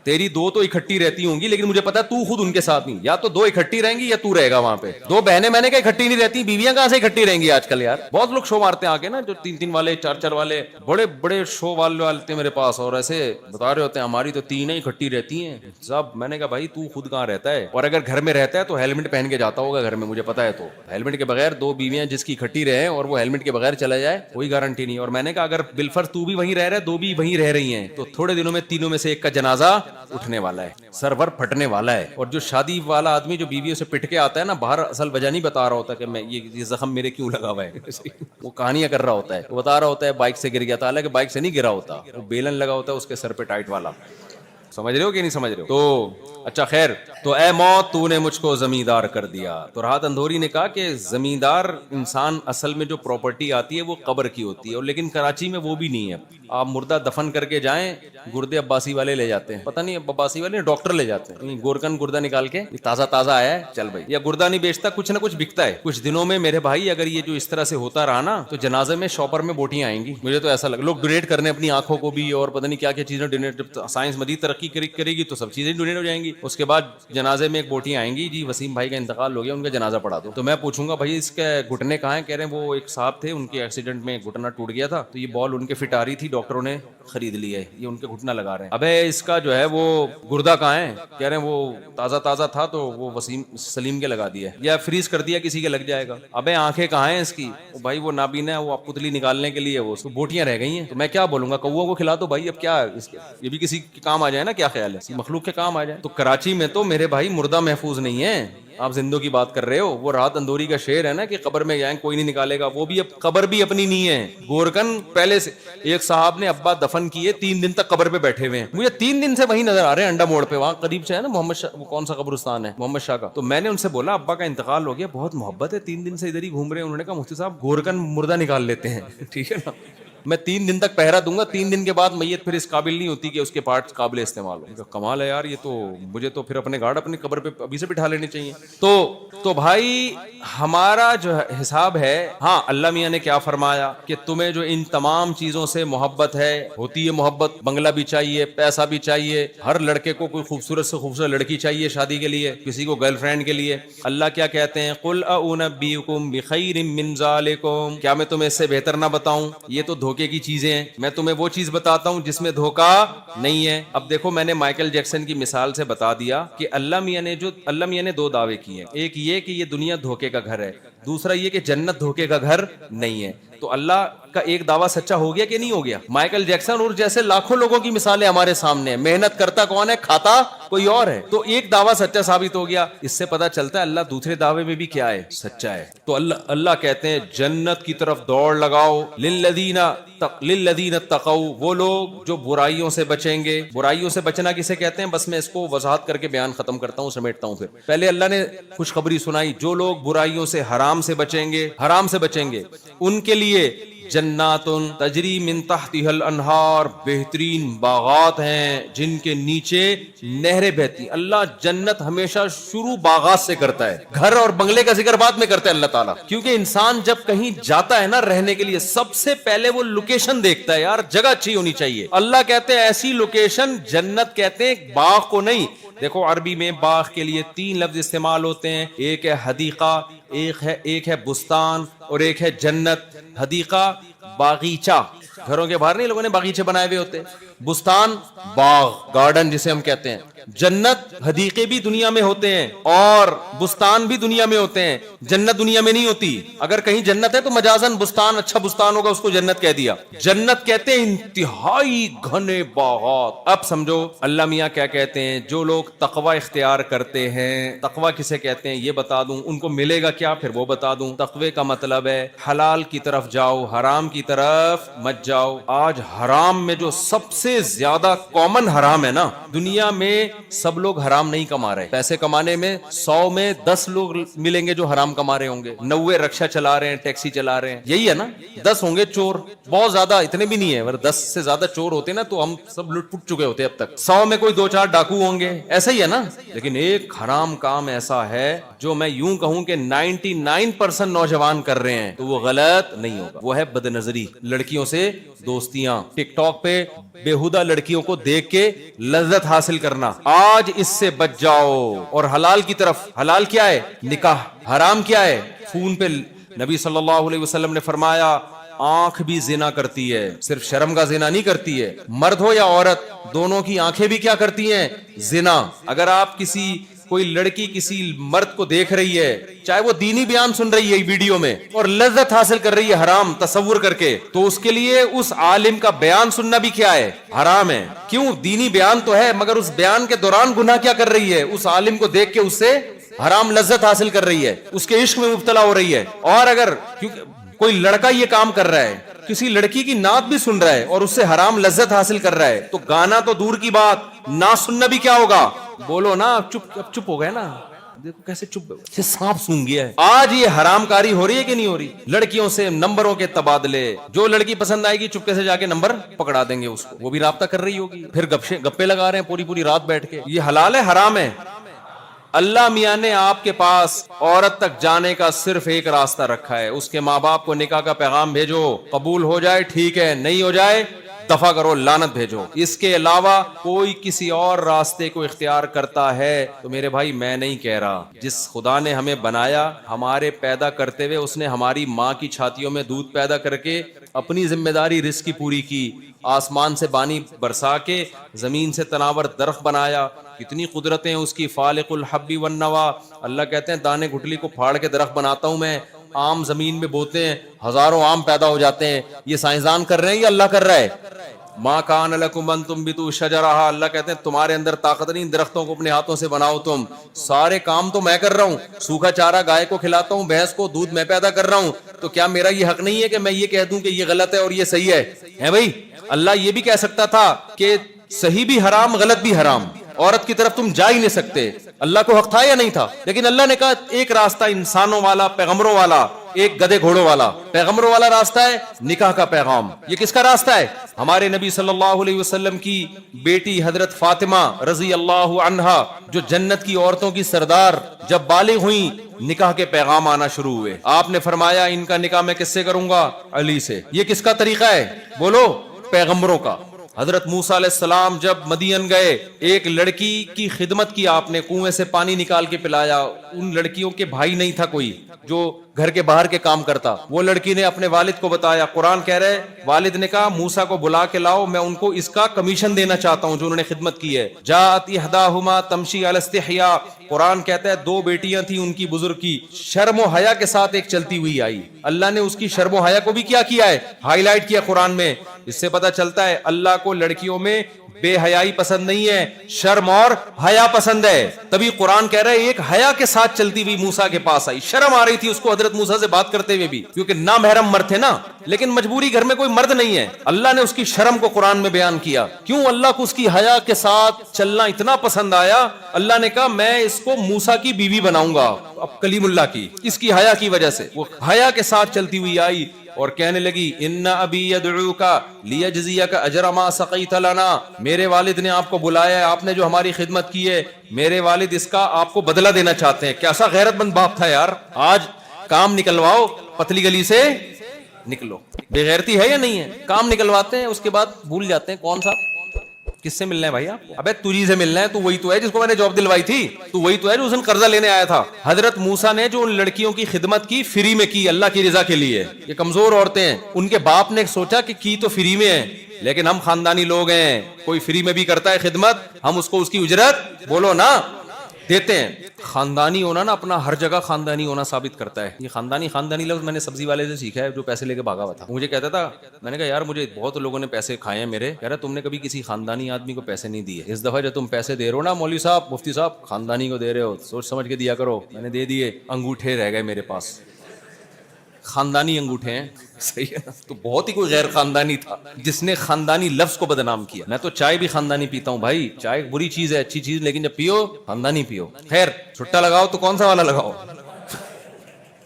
تیری 2 تو اکٹھی رہتی ہوں گی, لیکن مجھے پتا ہے تو خود ان کے ساتھ نہیں, یا تو 2 اکٹھی رہیں گی یا تو رہے گا وہاں پہ. 2 بہنیں میں نے کہا اکٹھی نہیں رہتی, بیویاں کہاں سے اکٹھی رہیں گی آج کل یار. بہت لوگ شو مارتے ہیں آگے نا, جو 3 والے 4 والے, بڑے بڑے شو والے آتے ہیں میرے پاس, اور ایسے بتا رہے ہوتے ہیں ہماری تو 3 اکٹھی رہتی ہیں. سب میں نے کہا بھائی تو خود کہاں رہتا ہے, اور اگر گھر میں رہتا ہے تو ہیلمٹ پہن کے جاتا ہوگا گھر میں, مجھے پتا ہے. تو ہیلمٹ کے بغیر 2 بیویاں جس کی اکٹھی رہے اور وہ ہیلمٹ کے بغیر چلا جائے, کوئی گارنٹی نہیں. اور میں نے کہا اگر بالفرض تو بھی وہیں رہ رہا ہے, 2 بھی وہیں رہ رہی ہیں, تو تھوڑے دنوں میں تینوں میں سے ایک کا جنازہ اٹھنے والا ہے, سرور پھٹنے والا ہے. اور جو شادی والا آدمی جو بیویوں سے پٹ کے آتا ہے نا باہر, اصل وجہ نہیں بتا رہا ہوتا کہ میں یہ زخم میرے کیوں لگا ہوا ہے, وہ کہانیاں کر رہا ہوتا ہے, وہ بتا رہا ہوتا ہے بائک سے گر گیا تھا, حالانکہ بائک سے نہیں گرا ہوتا, وہ بیلن لگا ہوتا ہے اس کے سر پہ ٹائٹ والا. سمجھ رہے ہو کہ نہیں سمجھ رہے ہو؟ تو اچھا خیر, تو اے موت تو نے مجھ کو زمیندار کر دیا. تو راحت اندھوری نے کہا کہ زمیندار انسان اصل میں جو پراپرٹی آتی ہے وہ قبر کی ہوتی ہے, اور لیکن کراچی میں وہ بھی نہیں ہے. آپ مردہ دفن کر کے جائیں, گردے عباسی والے لے جاتے ہیں, پتہ نہیں عباسی والے ڈاکٹر لے جاتے ہیں, گورکن گردہ نکال کے تازہ تازہ آیا ہے چل بھائی, یا گردہ نہیں بیچتا, کچھ نہ کچھ بکتا ہے. کچھ دنوں میں میرے بھائی اگر یہ جو اس طرح سے ہوتا رہا نا, تو جنازے میں شاپر میں بوٹیاں آئیں گی. مجھے تو ایسا لگا لوگ ڈونیٹ کرنے اپنی آنکھوں کو بھی, اور پتہ نہیں کیا کیا چیزیں ڈونیٹ. جب سائنس مزید ترقی کرے گی تو سب چیزیں ڈونیٹ ہو جائیں گی. اس کے بعد جنازے میں ایک بوٹیاں آئیں گی, جی وسیم بھائی کا انتقال ہو گیا, ان کا جنازہ پڑھا دو. تو میں پوچھوں گا بھائی اس کے گھٹنے کہاں ہیں؟ کہہ رہے ہیں وہ ایک صاحب تھے, ان کے ایکسیڈنٹ میں گھٹنا ٹوٹ گیا تھا, تو یہ بال ان کے فٹ آ رہی تھی, ڈاکٹروں نے خرید لی ہے, یہ ان کے گھٹنا لگا رہے ہیں. ابے اس کا جو ہے وہ گردہ کہاں ہے؟ کہہ رہے ہیں وہ تازہ تھا تو وہ وسیم سلیم کے لگا دیا, یا فریز کر دیا, کسی کے لگ جائے گا. ابے آنکھیں کہاں ہیں اس کی؟ بھائی وہ نابینا ہے, وہ پتلی نکالنے کے لیے وہ اس کو بوٹیاں رہ گئی ہیں. تو میں کیا بولوں گا, کوؤں کو کھلا دو بھائی, اب کیا یہ بھی کسی کے کام آ جائے نا, کیا خیال ہے, مخلوق کے کام آ جائے. تو کراچی میں تو میرے بھائی مردہ محفوظ نہیں ہے, آپ زندوں کی بات کر رہے ہو. وہ راحت اندوری کا شعر ہے نا کہ قبر میں جائیں کوئی نہیں نکالے گا, وہ بھی اب قبر بھی اپنی نہیں ہے. گورکن پہلے سے ایک صاحب نے ابا دفن کیے, 3 دن تک قبر پہ بیٹھے ہوئے ہیں, مجھے 3 دن سے وہیں نظر آ رہے ہیں انڈا موڑ پہ, وہاں قریب سے ہے نا محمد شاہ, وہ کون سا قبرستان ہے محمد شاہ کا. تو میں نے ان سے بولا ابا کا انتقال ہو گیا, بہت محبت ہے, 3 دن سے ادھر ہی گھوم رہے ہیں. انہوں نے کہا مفتی صاحب گورکن مردہ نکال لیتے ہیں, ٹھیک ہے نا, میں 3 دن تک پہرا دوں گا, 3 دن کے بعد میت پھر اس قابل نہیں ہوتی کہ اس کے پارٹس قابل استعمال ہو. کمال ہے یار, یہ تو مجھے تو پھر اپنے گارڈ اپنی قبر پہ ابھی سے بٹھا لینے چاہیے. تو بھائی ہمارا جو حساب ہے, ہاں اللہ میاں نے کیا فرمایا کہ تمہیں جو ان تمام چیزوں سے محبت ہے, ہوتی ہے محبت, بنگلہ بھی چاہیے, پیسہ بھی چاہیے, ہر لڑکے کو کوئی خوبصورت سے خوبصورت لڑکی چاہیے شادی کے لیے, کسی کو گرل فرینڈ کے لیے. اللہ کیا کہتے ہیں, قل اعنبئکم بخیر من ذالکم, کیا میں تمہیں اس سے بہتر نہ بتاؤں؟ یہ تو دھوکے کی چیزیں ہیں, میں تمہیں وہ چیز بتاتا ہوں جس میں دھوکا نہیں ہے. اب دیکھو میں نے مائیکل جیکسن کی مثال سے بتا دیا کہ اللہ میاں نے 2 دعوے کیے, ایک یہ کہ یہ دنیا دھوکے کا گھر ہے, دوسرا یہ کہ جنت دھوکے کا گھر نہیں ہے. تو اللہ کا ایک دعویٰ سچا ہو گیا کہ نہیں ہو گیا؟ مائیکل جیکسن اور جیسے لاکھوں لوگوں کی مثالیں ہمارے سامنے ہیں, محنت کرتا کون ہے, کھاتا کوئی اور ہے. تو ایک دعویٰ سچا ثابت ہو گیا. اس سے پتا چلتا ہے اللہ دوسرے دعوے میں بھی کیا ہے, سچا ہے. تو اللہ کہتے ہیں جنت کی طرف دوڑ لگاؤ, للذین اتقوا, وہ لوگ جو برائیوں سے بچیں گے. برائیوں سے بچنا کسے کہتے ہیں؟ بس میں اس کو وضاحت کر کے بیان ختم کرتا ہوں, سمیٹتا ہوں. پھر پہلے اللہ نے خوشخبری سنائی, جو لوگ برائیوں سے حرام سے بچیں گے ان کے لیے جنات تجری من تحتها الانہار, بہترین باغات ہیں جن کے نیچے نہریں بہتی. اللہ جنت ہمیشہ شروع باغات سے کرتا ہے, گھر اور بنگلے کا ذکر بعد میں کرتا ہے اللہ تعالیٰ, کیونکہ انسان جب کہیں جاتا ہے نا رہنے کے لیے, سب سے پہلے وہ لوکیشن دیکھتا ہے, یار جگہ اچھی ہونی چاہیے. اللہ کہتے ہیں ایسی لوکیشن, جنت کہتے ہیں باغ کو نہیں. دیکھو عربی میں باغ کے لیے 3 لفظ استعمال ہوتے ہیں, ایک ہے حدیقہ, ایک ہے بستان, اور ایک ہے جنت. حدیقہ باغیچہ, گھروں کے باہر نہیں لوگوں نے باغیچے بنائے ہوئے ہوتے, بستان باغ گارڈن جسے ہم کہتے ہیں. جنت حدیقے بھی دنیا میں ہوتے ہیں اور بستان بھی دنیا میں ہوتے ہیں. جنت دنیا میں نہیں ہوتی. اگر کہیں جنت ہے تو مجازن بستان اچھا بستان ہوگا اس کو جنت کہہ دیا. جنت کہتے ہیں انتہائی گھنے باغات. اب سمجھو اللہ میاں کیا کہتے ہیں, جو لوگ تقوی اختیار کرتے ہیں, تقوی کسے کہتے ہیں یہ بتا دوں, ان کو ملے گا کیا پھر وہ بتا دوں. تقوی کا مطلب ہے حلال کی طرف جاؤ, حرام کی طرف مت جاؤ. آج حرام میں جو سب سے زیادہ کامن حرام ہے نا دنیا میں, سب لوگ حرام نہیں کما رہے. پیسے کمانے میں 100 میں 10 لوگ ملیں گے جو حرام کما رہے ہوں گے, 90 رکشہ چلا رہے ہیں, ٹیکسی چلا رہے ہیں. یہی ہے نا, 10 ہوں گے چور, بہت زیادہ اتنے بھی نہیں ہے. اگر 10 سے زیادہ چور ہوتے نا تو ہم سب لٹ پٹ چکے ہوتے اب تک. 100 میں کوئی 2-4 ڈاکو ہوں گے, ایسا ہی ہے نا. لیکن ایک حرام کام ایسا ہے جو میں یوں کہوں کہ 99% نوجوان کر رہے ہیں تو وہ غلط نہیں ہوگا. وہ ہے بد نظری, لڑکیوں سے دوستیاں, ٹک ٹاک پہ بےہودہ لڑکیوں کو دیکھ کے لذت حاصل کرنا. آج اس سے بچ جاؤ. اور حلال کی طرف, حلال کیا ہے؟ نکاح. حرام کیا ہے؟ فون پہ. نبی صلی اللہ علیہ وسلم نے فرمایا آنکھ بھی زنا کرتی ہے, صرف شرم کا زنا نہیں کرتی ہے. مرد ہو یا عورت, دونوں کی آنکھیں بھی کیا کرتی ہیں؟ زنا. اگر آپ کوئی لڑکی کسی مرد کو دیکھ رہی ہے, چاہے وہ دینی بیان سن رہی ہے ویڈیو میں اور لذت حاصل کر رہی ہے حرام تصور کر کے, تو اس کے لیے اس عالم کا بیان سننا بھی کیا ہے؟ حرام ہے. کیوں؟ دینی بیان تو ہے مگر اس بیان کے دوران گناہ کیا کر رہی ہے؟ اس عالم کو دیکھ کے اس سے حرام لذت حاصل کر رہی ہے, اس کے عشق میں مبتلا ہو رہی ہے. اور اگر کوئی لڑکا یہ کام کر رہا ہے, کسی لڑکی کی نعت بھی سن رہا ہے اور اس سے حرام لذت حاصل کر رہا ہے, تو گانا تو دور کی بات, نعت سننا بھی کیا ہوگا؟ بولو نا. اب چپ ہو گئے نا, دیکھو کیسے چپ, سانپ سونگ گیا ہے. آج یہ حرام کاری ہو رہی ہے کہ نہیں ہو رہی؟ لڑکیوں سے نمبروں کے تبادلے, جو لڑکی پسند آئے گی چپکے سے جا کے نمبر پکڑا دیں گے اس کو, وہ بھی رابطہ کر رہی ہوگی, پھر گپے لگا رہے ہیں پوری رات بیٹھ کے. یہ حلال ہے حرام ہے؟ اللہ میاں نے آپ کے پاس عورت تک جانے کا صرف ایک راستہ رکھا ہے, اس کے ماں باپ کو نکاح کا پیغام بھیجو, قبول ہو جائے ٹھیک ہے, نہیں ہو جائے دفع کرو, لعنت بھیجو. اس کے علاوہ کوئی کسی اور راستے کو اختیار کرتا ہے تو میرے بھائی میں نہیں کہہ رہا, جس خدا نے ہمیں بنایا, ہمارے پیدا کرتے ہوئے اس نے ہماری ماں کی چھاتیوں میں دودھ پیدا کر کے اپنی ذمہ داری رزق کی پوری کی, آسمان سے پانی برسا کے زمین سے تناور درخت بنایا, کتنی قدرتیں اس کی, فالق الحب والنوا. اللہ کہتے ہیں دانے گٹلی کو پھاڑ کے درخت بناتا ہوں میں, آم زمین میں بوتے ہیں, ہزاروں آم پیدا ہو جاتے ہیں. یہ سائنسدان کر رہے ہیں یا اللہ کر رہا ہے؟ ما کان لکم ان تنبتوا شجرہا, اللہ کہتے ہیں تمہارے اندر طاقت نہیں درختوں کو اپنے ہاتھوں سے بناؤ تم, سارے کام تو میں کر رہا ہوں. سوکھا چارہ گائے کو کھلاتا ہوں, بھینس کو دودھ میں پیدا کر رہا ہوں, تو کیا میرا یہ حق نہیں ہے کہ میں یہ کہہ دوں کہ یہ غلط ہے اور یہ صحیح ہے بھائی؟ اللہ یہ بھی کہہ سکتا تھا کہ صحیح بھی حرام غلط بھی حرام, عورت کی طرف تم جا ہی نہیں سکتے. اللہ کو حق تھا یا نہیں تھا؟ لیکن اللہ نے کہا ایک راستہ انسانوں والا, پیغمبروں والا, ایک گدھے گھوڑوں والا. پیغمبروں والا راستہ ہے نکاح کا پیغام. یہ کس کا راستہ ہے؟ ہمارے نبی صلی اللہ علیہ وسلم کی بیٹی حضرت فاطمہ رضی اللہ عنہا, جو جنت کی عورتوں کی سردار, جب بالغ ہوئیں نکاح کے پیغام آنا شروع ہوئے. آپ نے فرمایا ان کا نکاح میں کس سے کروں گا؟ علی سے. یہ کس کا طریقہ ہے؟ بولو, پیغمبروں کا. حضرت موسیٰ علیہ السلام جب مدین گئے, ایک لڑکی کی خدمت کی آپ نے, کنویں سے پانی نکال کے پلایا. ان لڑکیوں کے بھائی نہیں تھا کوئی جو گھر کے باہر کے کام کرتا, وہ لڑکی نے اپنے والد کو بتایا. قرآن کہہ رہے والد نے کہا موسیٰ کو بلا کے لاؤ, میں ان کو اس کا کمیشن دینا چاہتا ہوں جو انہوں نے خدمت کی ہے. جاءت احداہما تمشی علی استحیاء, قرآن کہتا ہے 2 بیٹیاں تھیں ان کی بزرگ کی, شرم و حیا کے ساتھ ایک چلتی ہوئی آئی. اللہ نے اس کی شرم و حیا کو بھی کیا ہے؟ ہائی لائٹ کیا قرآن میں. اس سے پتہ چلتا ہے اللہ کو لڑکیوں میں بے حیائی پسند نہیں ہے, شرم اور حیا پسند ہے. تبھی قرآن کہہ رہا ہے ایک حیا کے ساتھ چلتی ہوئی موسیٰ کے پاس آئی. شرم آ رہی تھی اس کو حضرت موسیٰ سے بات کرتے ہوئے بھی, کیونکہ نامحرم مرد تھے نا, لیکن مجبوری گھر میں کوئی مرد نہیں ہے. اللہ نے اس کی شرم کو قرآن میں بیان کیا. کیوں؟ اللہ کو اس کی حیا کے ساتھ چلنا اتنا پسند آیا, اللہ نے کہا میں اس کو موسیٰ کی بیوی بناؤں گا, اب کلیم اللہ کی, اس کی حیا کی وجہ سے. وہ حیا کے ساتھ چلتی ہوئی آئی اور کہنے لگی ان ابی یدعوک لیجزیک اجر ما سقیت لنا, میرے والد نے آپ کو بلایا ہے, آپ نے جو ہماری خدمت کی ہے, میرے والد اس کا آپ کو بدلہ دینا چاہتے ہیں. کیسا غیرت مند باپ تھا یار. آج کام نکلواؤ, پتلی گلی سے نکلو. بے غیرتی ہے یا نہیں ہے؟ کام نکلواتے ہیں, اس کے بعد بھول جاتے ہیں کون سا کس سے ملنا ہے بھائی آپ کو. ابے تجھی سے ملنا ہے, تو وہی تو ہے جس کو میں نے جاب دلوائی تھی, تو وہی تو ہے جو اس دن قرضہ لینے آیا تھا. حضرت موسیٰ نے جو ان لڑکیوں کی خدمت کی فری میں کی, اللہ کی رضا کے لیے. یہ کمزور عورتیں ہیں, ان کے باپ نے سوچا کہ کی تو فری میں ہے, لیکن ہم خاندانی لوگ ہیں, کوئی فری میں بھی کرتا ہے خدمت, ہم اس کو اس کی اجرت بولو نا دیتے ہیں. خاندانی ہونا نا اپنا ہر جگہ خاندانی ہونا ثابت کرتا ہے. یہ خاندانی لفظ میں نے سبزی والے سے سیکھا ہے جو پیسے لے کے بھاگا ہوا تھا. مجھے کہتا تھا, میں نے کہا یار مجھے بہت لوگوں نے پیسے کھائے ہیں میرے. کہہ رہا تم نے کبھی کسی خاندانی آدمی کو پیسے نہیں دیے, اس دفعہ جو تم پیسے دے رہے ہو نا مولوی صاحب مفتی صاحب, خاندانی کو دے رہے ہو, سوچ سمجھ کے دیا کرو. میں نے دے دیے, انگوٹھے رہ گئے میرے پاس, خاندانی انگوٹھے ہیں, صحیح ہے نا. تو بہت ہی کوئی غیر خاندانی تھا جس نے خاندانی لفظ کو بدنام کیا. میں تو چائے بھی خاندانی پیتا ہوں بھائی, چائے بری چیز ہے اچھی چیز, لیکن جب پیو خاندانی پیو. خیر چھٹا لگاؤ تو کون سا والا لگاؤ,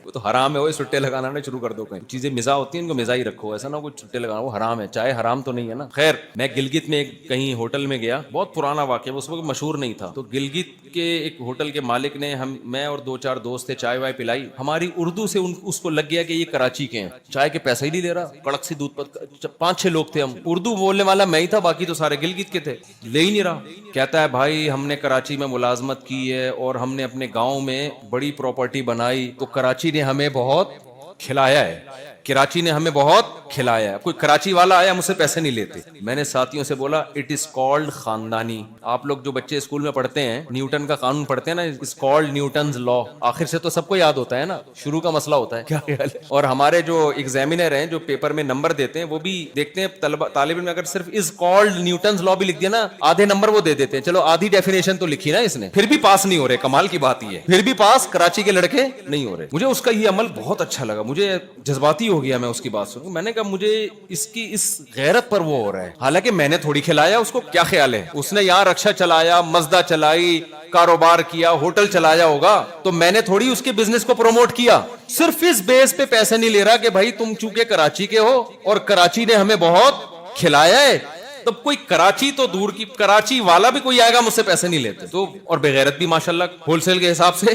وہ تو حرام ہے. وہ سٹے لگانا نہ شروع کر دو, کہیں چیزیں مزاح ہوتی ہیں ان کو مزاح ہی رکھو, ایسا نہ کوئی چھٹے لگانا, وہ حرام ہے. چائے حرام تو نہیں ہے نا. خیر میں گلگت میں کہیں ہوٹل میں گیا, بہت پرانا واقعہ, اس وقت مشہور نہیں تھا. تو گلگت کے ایک ہوٹل کے مالک نے میں اور 2-4 دوست تھے, چائے وائے پلائی. ہماری اردو سے اس کو لگ گیا کہ یہ کراچی کے ہیں, چائے کے پیسے ہی نہیں دے رہا, کڑک سی دودھ پر. 5-6 لوگ تھے ہم, اردو بولنے والا میں ہی تھا, باقی تو سارے گلگت کے تھے, لے ہی نہیں رہا. کہتا ہے بھائی ہم نے کراچی میں ملازمت کی ہے اور ہم نے اپنے گاؤں میں بڑی پراپرٹی بنائی, تو کراچی نے ہمیں بہت کھلایا ہے, کراچی نے ہمیں بہت کھلایا ہے. کوئی کراچی والا آیا مجھ سے پیسے نہیں لیتے. میں نے ساتھیوں سے بولا اٹ از کالڈ خاندانی. آپ لوگ جو بچے اسکول میں پڑھتے ہیں نیوٹن کا قانون پڑھتے ہیں نا, از کالڈ نیوٹنز لا. آخر سے تو سب کو یاد ہوتا ہے نا, شروع کا مسئلہ ہوتا ہے. کیا خیال ہے؟ اور ہمارے جو ایگزامینر ہیں جو پیپر میں نمبر دیتے ہیں وہ بھی دیکھتے ہیں طالب علم اگر صرف از کالڈ نیوٹنز لا بھی لکھ دیا نا, آدھے نمبر وہ دے دیتے ہیں. چلو آدھی ڈیفینیشن تو لکھی نا اس نے, پھر بھی پاس نہیں ہو رہے. کمال کی بات یہ ہے, پھر بھی پاس کراچی کے لڑکے نہیں ہو رہے. مجھے اس کا یہ عمل بہت اچھا لگا, مجھے جذباتی ہو گیا میں اس کی بات سن. میں نے کہا مجھے اس کی اس غیرت پر وہ ہو رہا ہے, حالانکہ میں نے تھوڑی کھلایا اس کو. کیا خیال ہے, اس نے یہاں رکشا چلایا, مزدہ چلائی, کاروبار کیا, ہوٹل چلایا ہوگا, تو میں نے تھوڑی اس کے بزنس کو پروموٹ کیا. صرف اس بیس پہ پیسے نہیں لے رہا کہ بھائی تم چونکہ کراچی کے ہو اور کراچی نے ہمیں بہت کھلایا ہے. تب کوئی کراچی تو دور کی, کراچی والا بھی کوئی آئے گا مجھ سے پیسے نہیں لیتے. تو اور بغیرت بھی ماشاءاللہ ہول سیل کے حساب سے.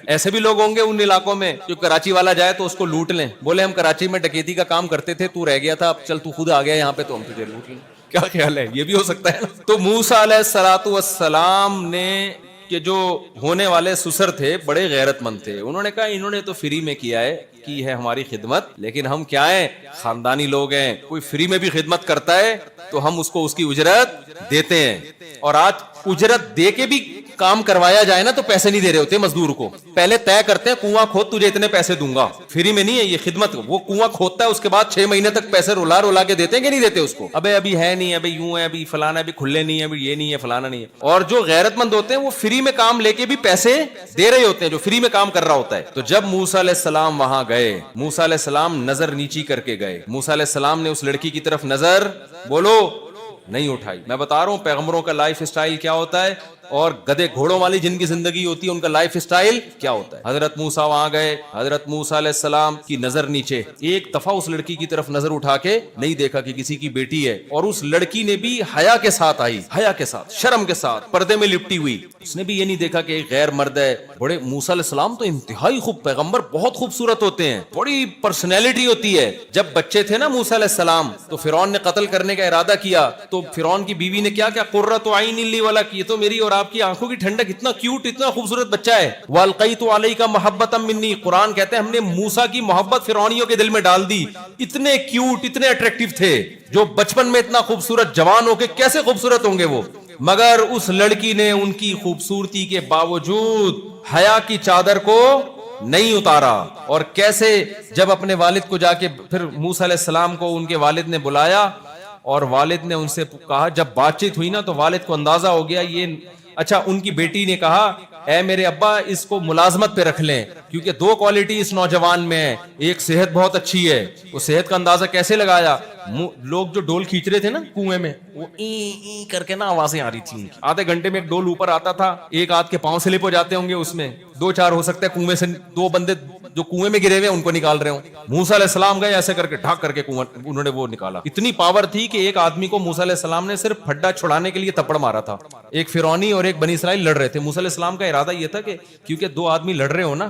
ایسے بھی لوگ ہوں گے ان علاقوں میں جو کراچی والا جائے تو اس کو لوٹ لیں, بولے ہم کراچی میں ڈکیتی کا کام کرتے تھے, تو رہ گیا تھا, اب چل تو خود آ گیا یہاں پہ تو ہم تجھے لوٹ لیں. کیا خیال ہے, یہ بھی ہو سکتا ہے. تو موسیٰ علیہ الصلوۃ والسلام نے کہ جو ہونے والے سسر تھے بڑے غیرت مند تھے, انہوں نے کہا انہوں نے تو فری میں کیا ہے, کی ہے ہماری خدمت, لیکن ہم کیا ہیں, خاندانی لوگ ہیں. کوئی فری میں بھی خدمت کرتا ہے تو ہم اس کو اس کی اجرت دیتے ہیں. اور آج اجرت دے کے بھی کام کروایا جائے نا تو پیسے نہیں دے رہے ہوتے مزدور کو, پہلے طے کرتے ہیں کنواں کھود تجھے اتنے پیسے دوں گا. فری میں نہیں ہے یہ خدمت, وہ کنواں کھودتا ہے اس کے بعد 6 مہینے تک پیسے رولا کے دیتے ہیں کہ نہیں دیتے اس کو. ابھی ہے نہیں, ابھی یوں ہے, ابھی فلانا, ابھی کھلے نہیں ہے, ابھی یہ نہیں ہے, فلانا نہیں ہے. اور جو غیرت مند ہوتے ہیں وہ فری میں کام لے کے بھی پیسے دے رہے ہوتے ہیں جو فری میں کام کر رہا ہوتا ہے. تو جب موسیٰ علیہ السلام وہاں گئے, موسیٰ علیہ السلام نظر نیچی کر کے گئے. موسیٰ علیہ السلام نے اس لڑکی کی طرف نظر بولو نہیں اٹھائی. میں بتا رہا ہوں پیغمبروں کا لائف اسٹائل کیا ہوتا ہے, اور گدے گھوڑوں والی جن کی زندگی ہوتی ہے ان کا لائف اسٹائل کیا ہوتا ہے. حضرت موسیٰ وہاں گئے, حضرت موسیٰ علیہ السلام کی نظر نیچے, ایک دفعہ اس لڑکی کی طرف نظر اٹھا کے نہیں دیکھا کہ کسی کی بیٹی ہے. اور اس لڑکی نے بھی حیا کے ساتھ آئی, حیا کے ساتھ, شرم کے ساتھ, پردے میں لپٹی ہوئی. اس نے بھی یہ نہیں دیکھا کہ ایک غیر مرد ہے. بڑے موسیٰ علیہ السلام تو انتہائی خوب, پیغمبر بہت خوبصورت ہوتے ہیں, بڑی پرسنالٹی ہوتی ہے. جب بچے تھے نا موسیٰ علیہ السلام تو فرعون نے قتل کرنے کا ارادہ کیا, تو فرعون کی بیوی نے کیا کیا, قرۃ عین لی ولک, یہ تو میری اور آپ کی آنکھوں کی ٹھنڈک, اتنا کیوٹ, اتنا خوبصورت بچہ ہے. والقیت علیک محبۃ منی, قرآن کہتے ہیں ہم نے موسیٰ کی محبت فرعونیوں کے دل میں ڈال دی. اتنے کیوٹ, اتنے اٹریکٹیو تھے, جو بچپن میں اتنا خوبصورت, جوان ہو کے کیسے خوبصورت ہوں گے وہ. مگر اس لڑکی نے ان کی خوبصورتی کے باوجود حیا کی چادر کو نہیں اتارا. اور کیسے, جب اپنے والد کو جا کے پھر موسیٰ علیہ السلام کو ان کے والد نے بلایا اور والد نے ان سے کہا, جب بات چیت ہوئی نا تو والد کو اندازہ ہو گیا یہ, اچھا ان کی بیٹی نے کہا اے میرے ابا اس کو ملازمت پہ رکھ لیں, کیونکہ 2 کوالٹی اس نوجوان میں ہے, ایک صحت بہت اچھی ہے. وہ صحت کا اندازہ کیسے لگایا, لوگ جو ڈول کھینچ رہے تھے نا کنویں میں, وہ ای کر کے نا آوازیں آ رہی تھی. آدھے گھنٹے میں ایک ڈول اوپر آتا تھا, ایک آدھ کے پاؤں سلپ ہو جاتے ہوں گے اس میں, 2-4 ہو سکتا ہے کنویں سے 2 بندے جو کنویں میں گرے ہوئے ان کو نکال رہے ہوں. موسیٰ علیہ السلام گئے ایسے کر کے ڈھاک کر کے کنویں انہوں نے وہ نکالا. اتنی پاور تھی کہ ایک آدمی کو موسیٰ علیہ السلام نے صرف پھڈا چھڑانے کے لیے تپڑ مارا تھا. ایک فرعونی اور ایک بنی اسرائیل لڑ رہے تھے. موسیٰ علیہ السلام کا ارادہ یہ تھا کہ کیونکہ 2 آدمی لڑ رہے ہو نا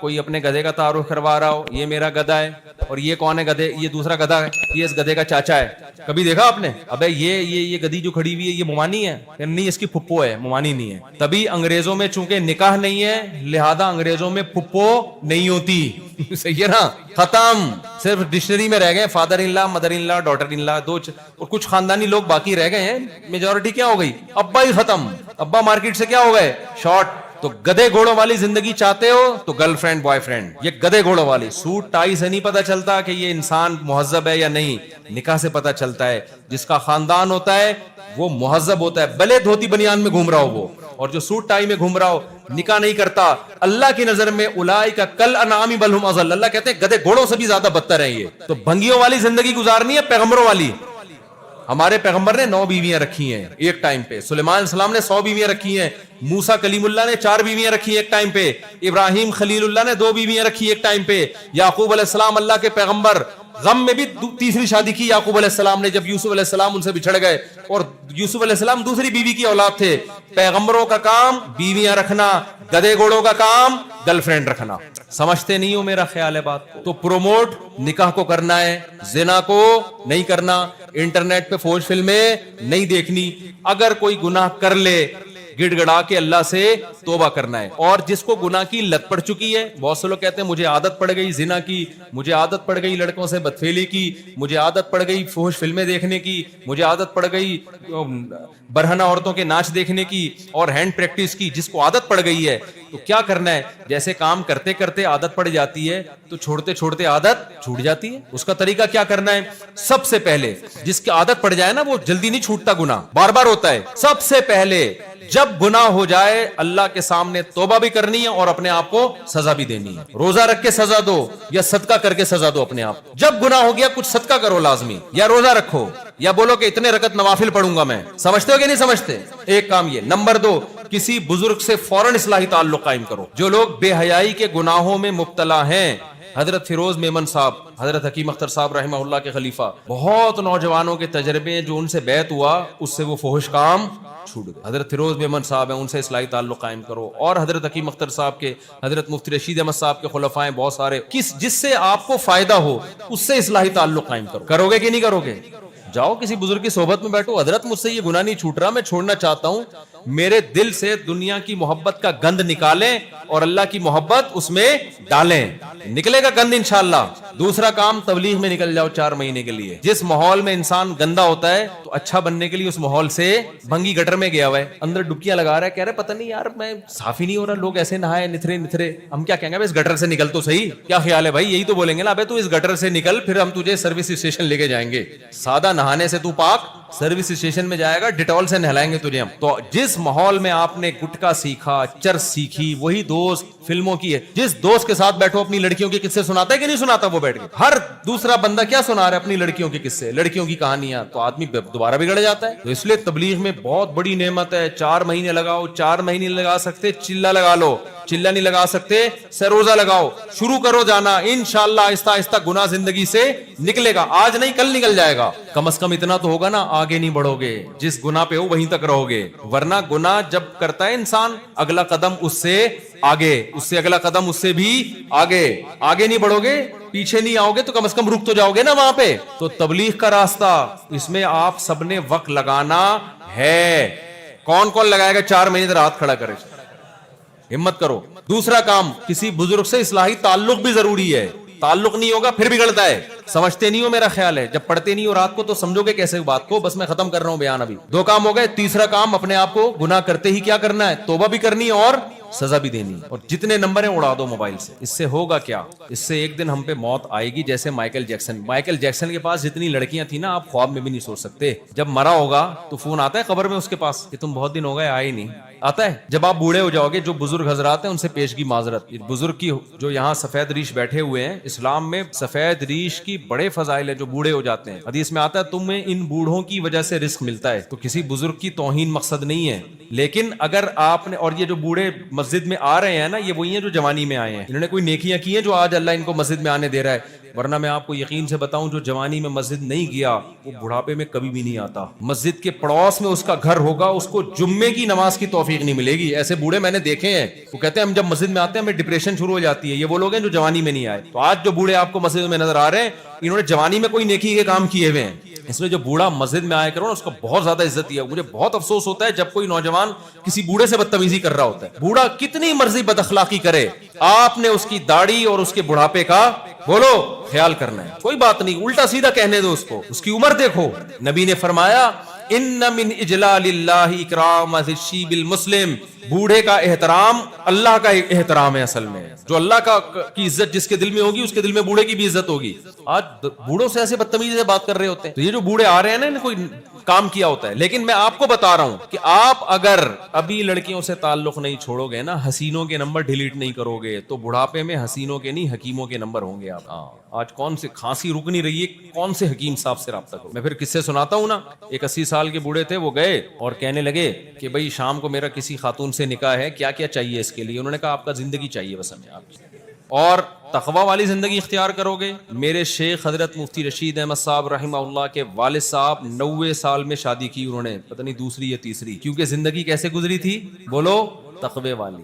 کوئی اپنے گدھے کا تعارف کروا رہا ہو, یہ میرا گدھا ہے, اور یہ کون ہے گدھے, یہ دوسرا گدھا ہے, یہ اس گدھے کا چاچا ہے. کبھی دیکھا آپ نے؟ ابے یہ گدھی جو کھڑی ہوئی ہے یہ ممانی ہے, نہیں اس کی پھپھو ہے, ممانی نہیں ہے. تبھی انگریزوں میں چونکہ نکاح نہیں ہے لہذا انگریزوں میں پھپھو نہیں ہوتی. صحیح ہے نا, ختم. صرف ڈکشنری میں رہ گئے father in law, mother in law, daughter in law, اور کچھ خاندانی لوگ باقی رہ گئے ہیں. میجورٹی کیا ہو گئی؟ ابا ہی ختم. ابا مارکیٹ سے کیا ہو گئے؟ شارٹ. تو گدھے گھوڑوں والی زندگی چاہتے ہو تو گرل فرینڈ بوائے فرینڈ, یہ گدھے گھوڑوں والی. سوٹ ٹائی سے نہیں پتا چلتا کہ یہ انسان مہذب ہے یا نہیں, نکاح سے پتا چلتا ہے. جس کا خاندان ہوتا ہے وہ مہذب ہوتا ہے, بھلے دھوتی بنیان میں گھوم رہا ہو وہ, اور جو سوٹ ٹائی میں گھوم رہا ہو نکاح نہیں کرتا, اللہ کی نظر میں اولئک کالانعام بل هم اضل. اللہ کہتے ہیں گدھے گھوڑوں سے بھی زیادہ بدتر ہیں یہ. تو بھنگیوں والی زندگی گزارنی ہے پیغمبروں والی. ہمارے پیغمبر نے 9 بیویاں رکھی ہیں ایک ٹائم پہ, سلیمان علیہ السلام نے 100 بیویاں رکھی ہیں, موسیٰ کلیم اللہ نے 4 بیویاں رکھی ایک ٹائم پہ, ابراہیم خلیل اللہ نے 2 بیویاں رکھی ایک ٹائم پہ, یعقوب علیہ السلام اللہ کے پیغمبر غم میں بھی تیسری شادی کی یعقوب علیہ السلام نے جب یوسف علیہ السلام ان سے بچھڑ گئے, اور یوسف علیہ السلام دوسری بیوی کی اولاد تھے. پیغمبروں کا کام بیویاں رکھنا, گدھے گھوڑوں کا کام گرل فرینڈ رکھنا. سمجھتے نہیں ہو میرا خیال ہے بات کو؟ تو پروموٹ نکاح کو کرنا ہے, زنا کو نہیں کرنا, انٹرنیٹ پہ فوج فلمیں نہیں دیکھنی. اگر کوئی گناہ کر لے گڑ گڑا کے اللہ سے توبہ کرنا ہے. اور جس کو گناہ کی لت پڑ چکی ہے, بہت سے لوگ کہتے ہیں مجھے عادت پڑ گئی زنا کی, مجھے عادت پڑ گئی لڑکوں سے بدفعلی کی, مجھے عادت پڑ گئی فحش فلمیں دیکھنے کی, مجھے عادت پڑ گئی برہنہ عورتوں کے ناچ دیکھنے کی اور ہینڈ پریکٹس کی. جس کو عادت پڑ گئی ہے تو کیا کرنا ہے, جیسے کام کرتے کرتے عادت پڑ جاتی ہے تو چھوڑتے چھوڑتے عادت چھوٹ جاتی ہے. اس کا طریقہ کیا کرنا ہے؟ سب سے پہلے جس کی عادت پڑ جائے نا وہ جلدی نہیں چھوٹتا, گناہ بار بار ہوتا ہے. سب سے پہلے جب گناہ ہو جائے اللہ کے سامنے توبہ بھی کرنی ہے اور اپنے آپ کو سزا بھی دینی ہے. روزہ رکھ کے سزا دو یا صدقہ کر کے سزا دو اپنے آپ کو. جب گناہ ہو گیا کچھ صدقہ کرو لازمی, یا روزہ رکھو, یا بولو کہ اتنے رکعت نوافل پڑھوں گا میں. سمجھتے ہو کہ نہیں سمجھتے؟ ایک کام یہ. نمبر 2, کسی بزرگ سے فوراً اصلاحی تعلق قائم کرو. جو لوگ بے حیائی کے گناہوں میں مبتلا ہیں, حضرت فیروز میمن صاحب, حضرت حکیم اختر صاحب رحمہ اللہ کے خلیفہ, بہت نوجوانوں کے تجربے ہیں جو ان سے بیعت ہوا اس سے وہ فحش کام چھوٹ گئے. حضرت فیروز میمن صاحب ہیں, ان سے اصلاحی تعلق قائم کرو. اور حضرت حکیم اختر صاحب کے, حضرت مفتی رشید احمد صاحب کے خلفاء ہیں بہت سارے, جس سے آپ کو فائدہ ہو اس سے اصلاحی تعلق قائم کرو. کرو گے کہ نہیں کرو گے؟ جاؤ کسی بزرگ کی صحبت میں بیٹھو, حضرت مجھ سے یہ گناہ نہیں چھوٹ رہا, میں چھوڑنا چاہتا ہوں, میرے دل سے دنیا کی محبت کا گند نکالیں اور اللہ کی محبت اس میں ڈالیں, نکلے گا گند انشاءاللہ. دوسرا کام, تبلیغ میں نکل جاؤ 4 مہینے کے لیے. جس ماحول میں انسان گندا ہوتا ہے تو اچھا بننے کے لیے اس ماحول سے, بھنگی گٹر میں گیا ہوا ہے, اندر ڈبکیاں لگا رہا ہے, کہہ رہے پتہ نہیں یار میں صاف ہی نہیں ہو رہا, لوگ ایسے نہائے نتھرے نتھرے. ہم کیا کہیں گے, اس گٹر سے نکل تو صحیح. کیا خیال ہے بھائی؟ یہی تو بولیں گے نا, ابے تو اس گٹر سے نکل پھر ہم تجھے سروس اسٹیشن لے کے جائیں گے. سادہ نہانے سے تو پاک, سروس اسٹیشن میں جائے گا, ڈیٹول سے نہلائیں گے تجھے ہم. تو جس ماحول میں آپ نے گٹکا سیکھا, چرس سیکھی, وہی دوست فلموں کی ہے. جس دوست کے ساتھ بیٹھو اپنی لڑکیوں کے قصے سناتا ہے کہ نہیں سناتا وہ بیٹھ کے؟ ہر دوسرا بندہ کیا سنا رہا ہے؟ اپنی لڑکیوں کے قصے, لڑکیوں کی کہانیاں. تو آدمی دوبارہ بگڑ جاتا ہے. تو اس لیے تبلیغ میں بہت بڑی نعمت ہے. 4 مہینے لگاؤ, 4 مہینے لگا سکتے چلا لگا لو, چلا نہیں لگا سکتے سروزہ لگاؤ, شروع کرو جانا. انشاءاللہ آہستہ آہستہ گناہ زندگی سے نکلے گا, آج نہیں کل نکل جائے گا. کم از کم اتنا تو ہوگا نا, آگے نہیں بڑھو گے, جس گناہ پہ ہو وہیں تک رہو گے. ورنہ گناہ جب کرتا ہے انسان, اگلا قدم اس سے آگے, اس سے اگلا قدم اس سے بھی آگے, آگے نہیں بڑھو گے, پیچھے نہیں آؤ گے تو کم از کم رک تو جاؤ گے نا وہاں پہ. تو تبلیغ کا راستہ, اس میں آپ سب نے وقت لگانا ہے. کون کون لگائے گا 4 مہینے رات کھڑا کرے, ہمت کرو. دوسرا کام, کسی بزرگ سے اصلاحی تعلق بھی ضروری ہے. تعلق نہیں ہوگا پھر بگڑتا ہے. سمجھتے نہیں ہو میرا خیال ہے؟ جب پڑھتے نہیں ہو رات کو تو سمجھو گے کیسے بات کو. بس میں ختم کر رہا ہوں بیان ابھی. 2 کام ہو گئے. تیسرا کام, اپنے آپ کو گناہ کرتے ہی کیا کرنا ہے؟ توبہ بھی کرنی ہے اور سزا بھی دینی. اور جتنے نمبر ہیں اڑا دو موبائل سے. اس سے ہوگا کیا؟ اس سے ایک دن ہم پہ موت آئے گی جیسے مائیکل جیکسن کے پاس جتنی لڑکیاں تھیں نا, آپ خواب میں بھی نہیں سوچ سکتے. جب مرا ہوگا تو فون آتا ہے قبر میں اس کے پاس کہ تم بہت دن ہو گئے آئے ہی نہیں. آتا ہے. جب آپ بوڑھے ہو جاؤ گے, جو بزرگ حضرات ہیں ان سے پیشگی معذرت. بزرگ کی جو یہاں سفید ریش بیٹھے ہوئے ہیں, اسلام میں سفید ریش کی بڑے فضائل ہے جو بوڑھے ہو جاتے ہیں. حدیث میں آتا ہے تمہیں ان بوڑھوں کی وجہ سے رزق ملتا ہے. تو کسی بزرگ کی توہین مقصد نہیں ہے, لیکن اگر آپ نے, اور یہ جو بوڑھے مسجد میں آ رہے ہیں نا, یہ وہی ہیں جو جوانی میں آئے ہیں. انہوں نے کوئی نیکیاں کی ہیں جو آج اللہ ان کو مسجد میں آنے دے رہا ہے, ورنہ میں آپ کو یقین سے بتاؤں جو جوانی میں مسجد نہیں گیا وہ بڑھاپے میں کبھی بھی نہیں آتا. مسجد کے پڑوس میں اس کا گھر ہوگا, اس کو جمعے کی نماز کی توفیق نہیں ملے گی. ایسے بوڑھے میں نے دیکھے ہیں, وہ کہتے ہیں ہم جب مسجد میں آتے ہیں ہمیں ڈپریشن شروع ہو جاتی ہے. یہ وہ لوگ ہیں جو جوانی میں نہیں آئے. تو آج جو بوڑھے آپ کو مسجد میں نظر آ رہے ہیں, انہوں نے جوانی میں کوئی نیکی کے کام کیے ہوئے ہیں. اس لیے جو بوڑھا مسجد میں آیا کرو نا, اس کو بہت زیادہ عزت دیا. مجھے بہت افسوس ہوتا ہے جب کوئی نوجوان کسی بوڑھے سے بدتمیزی کر رہا ہوتا ہے. بوڑھا کتنی مرضی بد اخلاقی کرے, آپ نے اس کی داڑھی اور اس کے بڑھاپے کا بولو خیال کرنا ہے. کوئی بات نہیں, الٹا سیدھا کہنے دو اس کو, اس کی عمر دیکھو. نبی نے فرمایا ان من اجلال اللہ اکرام الشیب المسلم, بوڑھے کا احترام اللہ کا احترام ہے. اصل میں جو اللہ کی عزت جس کے دل میں ہوگی, اس کے دل میں بوڑھے کی بھی عزت ہوگی. آج بوڑھوں سے ایسے بدتمیزی سے بات کر رہے ہوتے ہیں. تو یہ جو بوڑھے آ رہے ہیں نا, کوئی کام کیا ہوتا ہے. لیکن میں آپ کو بتا رہا ہوں کہ آپ اگر ابھی لڑکیوں سے تعلق نہیں چھوڑو گے نا, حسینوں کے نمبر ڈیلیٹ نہیں کرو گے, تو بڑھاپے میں حسینوں کے نہیں حکیموں کے نمبر ہوں گے آپ. آج کون سے کھانسی رک نہیں رہی ہے, کون سے حکیم صاحب سے رابطہ کرو. میں پھر کس سے سناتا ہوں نا, ایک 80 سال کے بوڑھے تھے, وہ گئے اور کہنے لگے کہ بھائی شام کو میرا کسی خاتون سے نکاح ہے, کیا کیا چاہیے اس کے لیے. انہوں نے کہا آپ کا زندگی چاہیے بس ہمیں, آپ اور تقوی والی زندگی اختیار کرو گے. میرے شیخ حضرت مفتی رشید احمد صاحب رحمہ اللہ کے والد صاحب 90 سال میں شادی کی انہوں نے, پتہ نہیں دوسری یا تیسری, کیونکہ زندگی کیسے گزری تھی بولو, تقوی والی.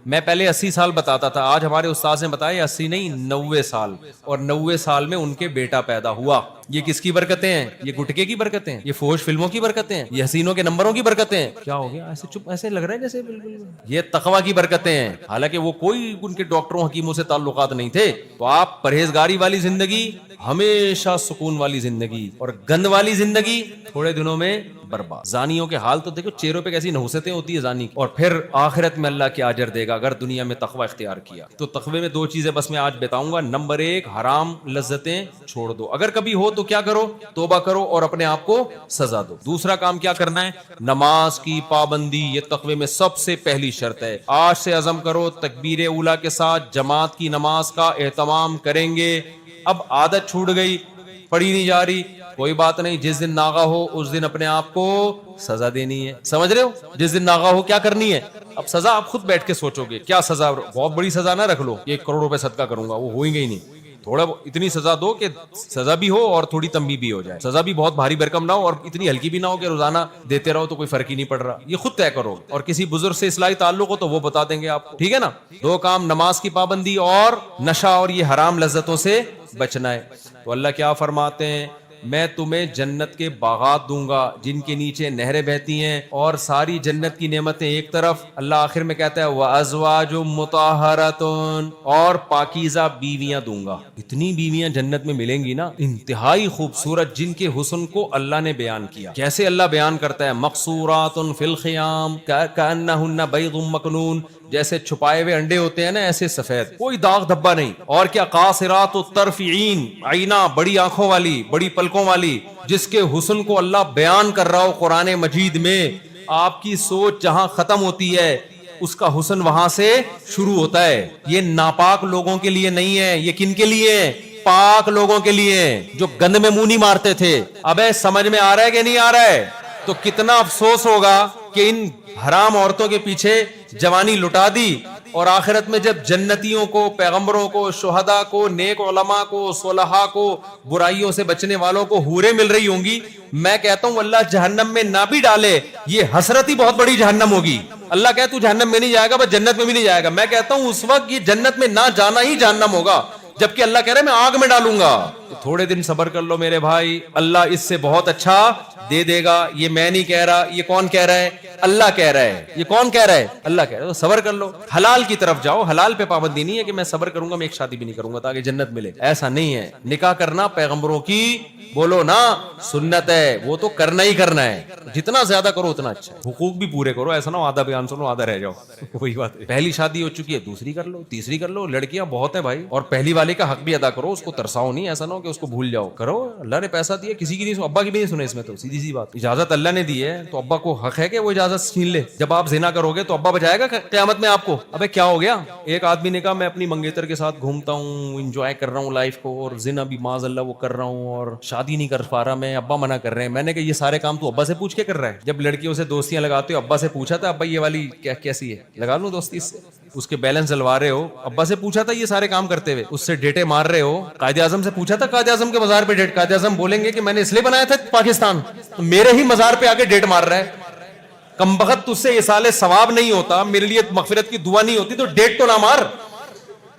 میں پہلے 80 سال بتاتا تھا, آج ہمارے استاذ نے بتایا 80 نہیں 90 سال, اور 90 سال میں ان کے بیٹا پیدا ہوا. یہ کس کی برکتیں ہیں؟ یہ گٹکے کی برکتیں ہیں, یہ فوش فلموں کی برکتیں ہیں, یہ حسینوں کے نمبروں کی برکتیں ہیں. کیا ہو گیا ایسے چپ, ایسے لگ رہا ہے جیسے بالکل یہ تقوی کی برکتیں ہیں. حالانکہ وہ کوئی ان کے ڈاکٹروں حکیموں سے تعلقات نہیں تھے. تو آپ پرہیزگاری والی زندگی, ہمیشہ سکون والی زندگی, اور گند والی زندگی تھوڑے دنوں میں برباد. زانیوں کے حال تو دیکھو, چہروں پہ کیسی نحوستیں ہوتی ہے زانی, اور پھر آخرت میں اللہ کیا اجر دے گا اگر دنیا میں تقوی اختیار کیا. تو تقوی میں 2 چیزیں بس میں آج بتاؤں گا. نمبر 1, حرام لذتیں چھوڑ دو. اگر کبھی ہو تو کیا کرو, توبہ کرو اور اپنے آپ کو سزا دو. دوسرا کام کیا کرنا ہے, نماز کی پابندی. یہ تقوی میں سب سے پہلی شرط ہے. آج سے عزم کرو تکبیر اولیٰ کے ساتھ جماعت کی نماز کا اہتمام کریں گے. اب عادت چھوٹ گئی, پڑھی نہیں جا رہی, کوئی بات نہیں, جس دن ناغہ ہو اس دن اپنے آپ کو سزا دینی ہے. سمجھ رہے ہو, جس دن ناغہ ہو کیا کرنی ہے. اب سزا آپ خود بیٹھ کے سوچو گے کیا سزا, بہت بڑی سزا نہ رکھ لو 1 کروڑ روپے صدقہ کروں گا, وہ ہوئیں گے ہی نہیں. تھوڑا اتنی سزا دو کہ سزا بھی ہو اور تھوڑی تنبیہ بھی ہو جائے. سزا بھی بہت بھاری بھرکم نہ ہو اور اتنی ہلکی بھی نہ ہو کہ روزانہ دیتے رہو تو کوئی فرق ہی نہیں پڑ رہا. یہ خود طے کرو, اور کسی بزرگ سے اصلاحی تعلق ہو تو وہ بتا دیں گے آپ کو, ٹھیک ہے نا. 2 کام, نماز کی پابندی اور نشہ اور یہ حرام لذتوں سے بچنا ہے. تو اللہ کیا فرماتے ہیں, میں تمہیں جنت کے باغات دوں گا جن کے نیچے نہریں بہتی ہیں, اور ساری جنت کی نعمتیں ایک طرف, اللہ آخر میں کہتا ہے وَأَزْوَاجٌ مُطَہَّرَةٌ, اور پاکیزہ بیویاں دوں گا. اتنی بیویاں جنت میں ملیں گی نا, انتہائی خوبصورت, جن کے حسن کو اللہ نے بیان کیا. کیسے اللہ بیان کرتا ہے, مقصورات فی الخیام کأنہن بیض مکنون, جیسے چھپائے ہوئے انڈے ہوتے ہیں نا ایسے سفید, کوئی داغ دھبا نہیں. اور کیا, قاصرات الطرف عین, عینہ بڑی آنکھوں والی, بڑی پلکوں والی, جس کے حسن کو اللہ بیان کر رہا ہو قرآن مجید میں. آپ کی سوچ جہاں ختم ہوتی ہے اس کا حسن وہاں سے شروع ہوتا ہے. یہ ناپاک لوگوں کے لیے نہیں ہے, یہ کن کے لیے ہے, پاک لوگوں کے لیے, جو گند میں منہ نہیں مارتے تھے. ابے سمجھ میں آ رہا ہے کہ نہیں آ رہا ہے؟ تو کتنا افسوس ہوگا کہ ان حرام عورتوں کے پیچھے جوانی لٹا دی, اور آخرت میں جب جنتیوں کو, پیغمبروں کو, شہداء کو, نیک علماء کو, صلحاء کو, برائیوں سے بچنے والوں کو حوریں مل رہی ہوں گی, میں کہتا ہوں اللہ جہنم میں نہ بھی ڈالے, یہ حسرت ہی بہت بڑی جہنم ہوگی. اللہ کہے تو جہنم میں نہیں جائے گا, بس جنت میں بھی نہیں جائے گا. میں کہتا ہوں اس وقت یہ جنت میں نہ جانا ہی جہنم ہوگا, جبکہ اللہ کہہ رہا ہے میں آگ میں ڈالوں گا. تو تھوڑے دن صبر کر لو میرے بھائی, اللہ اس سے بہت اچھا دے دے گا. یہ میں نہیں کہہ رہا, یہ کون کہہ رہا ہے, اللہ کہہ رہا ہے. یہ کون کہہ رہا ہے, اللہ کہہ رہا ہے. تو صبر کر لو, حلال کی طرف جاؤ. حلال پہ پابندی نہیں ہے کہ میں صبر کروں گا میں ایک شادی بھی نہیں کروں گا تاکہ جنت ملے, ایسا نہیں ہے. نکاح کرنا پیغمبروں کی بولو نا سنت ہے, وہ تو کرنا ہی کرنا ہے. جتنا زیادہ کرو اتنا اچھا ہے. حقوق بھی پورے کرو, ایسا نہ آدھا بیان سنو آدھا رہ جاؤ. وہی بات ہے, پہلی شادی ہو چکی ہے دوسری کر لو, تیسری کر لو. لڑکیاں بہت ہیں بھائی, اور پہلی والے کا حق بھی ادا کرو, اس کو ترساؤ نہیں, ایسا نہ ہو کہ اس کو بھول جاؤ. کرو, اللہ نے پیسہ دیا, کسی کی نہیں, ابا کی بھی نہیں سنے اس میں. تو سیدھی سی بات, اجازت اللہ نے دی ہے تو ابا کو حق ہے کہ وہ اجازت چھین لے. جب آپ زنا کرو گے تو ابا بچائے گا قیامت میں آپ کو. ابے کیا ہو گیا, ایک آدمی نے کہا میں اپنی منگیتر کے ساتھ گھومتا ہوں, انجوائے کر رہا ہوں لائف کو, اور زنا بھی معاذ اللہ وہ کر رہا ہوں, اور شادی شادی نہیں کر پا رہا میں, ابا منع کر رہے ہیں. میں نے کہا یہ سارے کام تو ابا سے پوچھ کے کر رہا ہے. جب لڑکیوں سے دوستیاں لگاتے ہو ابا سے پوچھا تھا ابا یہ والی کیسی ہے, لگا لوں دوستی اس سے. اس کے بیلنس ڈلوا رہے ہو, ابا سے پوچھا تھا یہ سارے کام کرتے ہوئے, اس سے ڈیٹے مار رہے ہو. قائد اعظم سے پوچھا تھا, قائد اعظم کے مزار پہ ڈیٹ, قائد اعظم بولیں گے کہ میں نے اس لیے بنایا تھا پاکستان, تو میرے ہی مزار پہ آ کے ڈیٹ مار رہا ہے. کم بخت تجھ سے ایصال ثواب نہیں ہوتا, میرے لیے مغفرت کی دعا نہیں ہوتی, تو ڈیٹ تو نہ مار.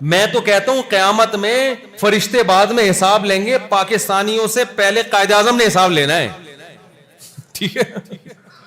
میں تو کہتا ہوں قیامت میں فرشتے بعد میں حساب لیں گے, پاکستانیوں سے پہلے قائد اعظم نے حساب لینا ہے. ٹھیک ہے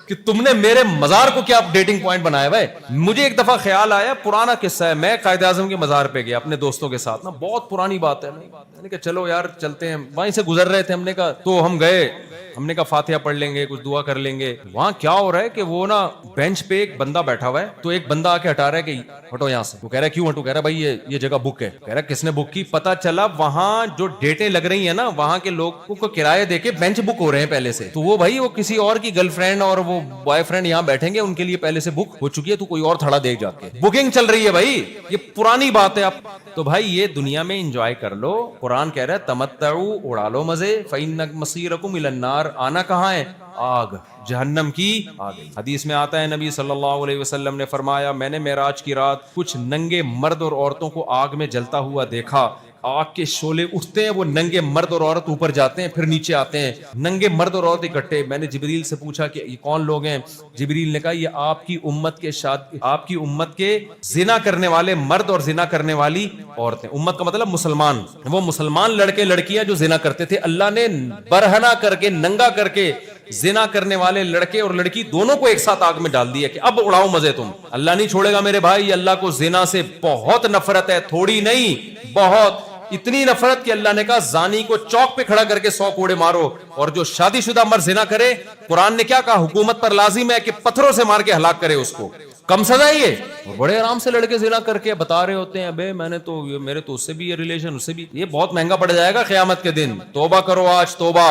کہ تم نے میرے مزار کو کیا ڈیٹنگ پوائنٹ بنایا ہے. مجھے ایک دفعہ خیال آیا, پرانا قصہ ہے, میں قائد اعظم کے مزار پہ گیا اپنے دوستوں کے ساتھ نا, بہت پرانی بات ہے. میں نے کہا چلو یار چلتے ہیں, وہیں سے گزر رہے تھے, ہم نے کہا تو ہم گئے, ہم نے کہا فاتحہ پڑھ لیں گے, کچھ دعا کر لیں گے. وہاں کیا ہو رہا ہے کہ وہ نا بینچ پہ ایک بندہ بیٹھا ہوا ہے, تو ایک بندہ آ کے ہٹا رہا ہے کہ ہٹو یہاں سے. وہ کہہ رہا ہے کیوں ہٹو, کہہ رہا ہے بھائی یہ جگہ بک ہے. کہہ رہا ہے کس نے بک کی, پتا چلا وہاں جو ڈیٹیں لگ رہی ہیں نا وہاں کے لوگوں کو کرایہ دے کے بینچ بک ہو رہے ہیں پہلے سے. تو وہ بھائی وہ کسی اور کی گرل فرینڈ اور وہ بوائے فرینڈ یہاں بیٹھیں گے, ان کے لیے پہلے سے بک ہو چکی ہے, تو کوئی اور تھڑا دیکھ جا کے بکنگ چل رہی ہے بھائی, یہ پرانی بات ہے. اب تو بھائی یہ دنیا میں انجوائے کر لو. قرآن کہہ رہا ہے تمتعوا, اڑا لو مزے, فإن مصیرکم الی النار, آنا کہاں ہے, آگ, جہنم کی آگ. حدیث میں آتا ہے نبی صلی اللہ علیہ وسلم نے فرمایا میں نے معراج کی رات کچھ ننگے مرد اور عورتوں کو آگ میں جلتا ہوا دیکھا. آگ کے شعلے اٹھتے ہیں, وہ ننگے مرد اور عورت اوپر جاتے ہیں, پھر نیچے آتے ہیں, ننگے مرد اور عورت اکٹھے. میں نے جبریل سے پوچھا کہ یہ کون لوگ ہیں, جبریل نے کہا یہ آپ کی امت کے زنا کرنے والے مرد اور زنا کرنے والی عورتیں. امت کا مطلب مسلمان, وہ مسلمان لڑکے لڑکیاں جو زنا کرتے تھے, اللہ نے برہنہ کر کے, ننگا کر کے زنا کرنے والے لڑکے اور لڑکی دونوں کو ایک ساتھ آگ میں ڈال دیا کہ اب اڑاؤ مزے تم. اللہ نہیں چھوڑے گا میرے بھائی, اللہ کو زنا سے بہت نفرت ہے, تھوڑی نہیں بہت. اتنی نفرت کہ اللہ نے کہا زانی کو چوک پہ کھڑا کر کے 100 کوڑے مارو, اور جو شادی شدہ مرد زنا کرے, قرآن نے کیا کہا, حکومت پر لازم ہے کہ پتھروں سے مار کے ہلاک کرے اس کو. کم سزا ہے یہ. بڑے آرام سے لڑکے زنا کر کے بتا رہے ہوتے ہیں ابے میں نے تو میرے تو اس سے بھی یہ ریلیشن, اس سے بھی. یہ بہت مہنگا پڑ جائے گا قیامت کے دن. توبہ کرو آج, توبہ.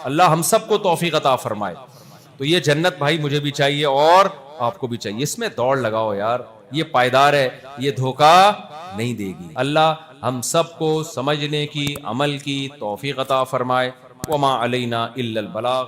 اللہ ہم سب کو توفیق عطا فرمائے. تو یہ جنت بھائی مجھے بھی چاہیے اور آپ کو بھی چاہیے. اس میں دوڑ لگاؤ یار, یہ پائیدار ہے, یہ دھوکہ نہیں دے گی. اللہ ہم سب کو سمجھنے کی, عمل کی توفیق عطا فرمائے. وما علینا الا البلاغ.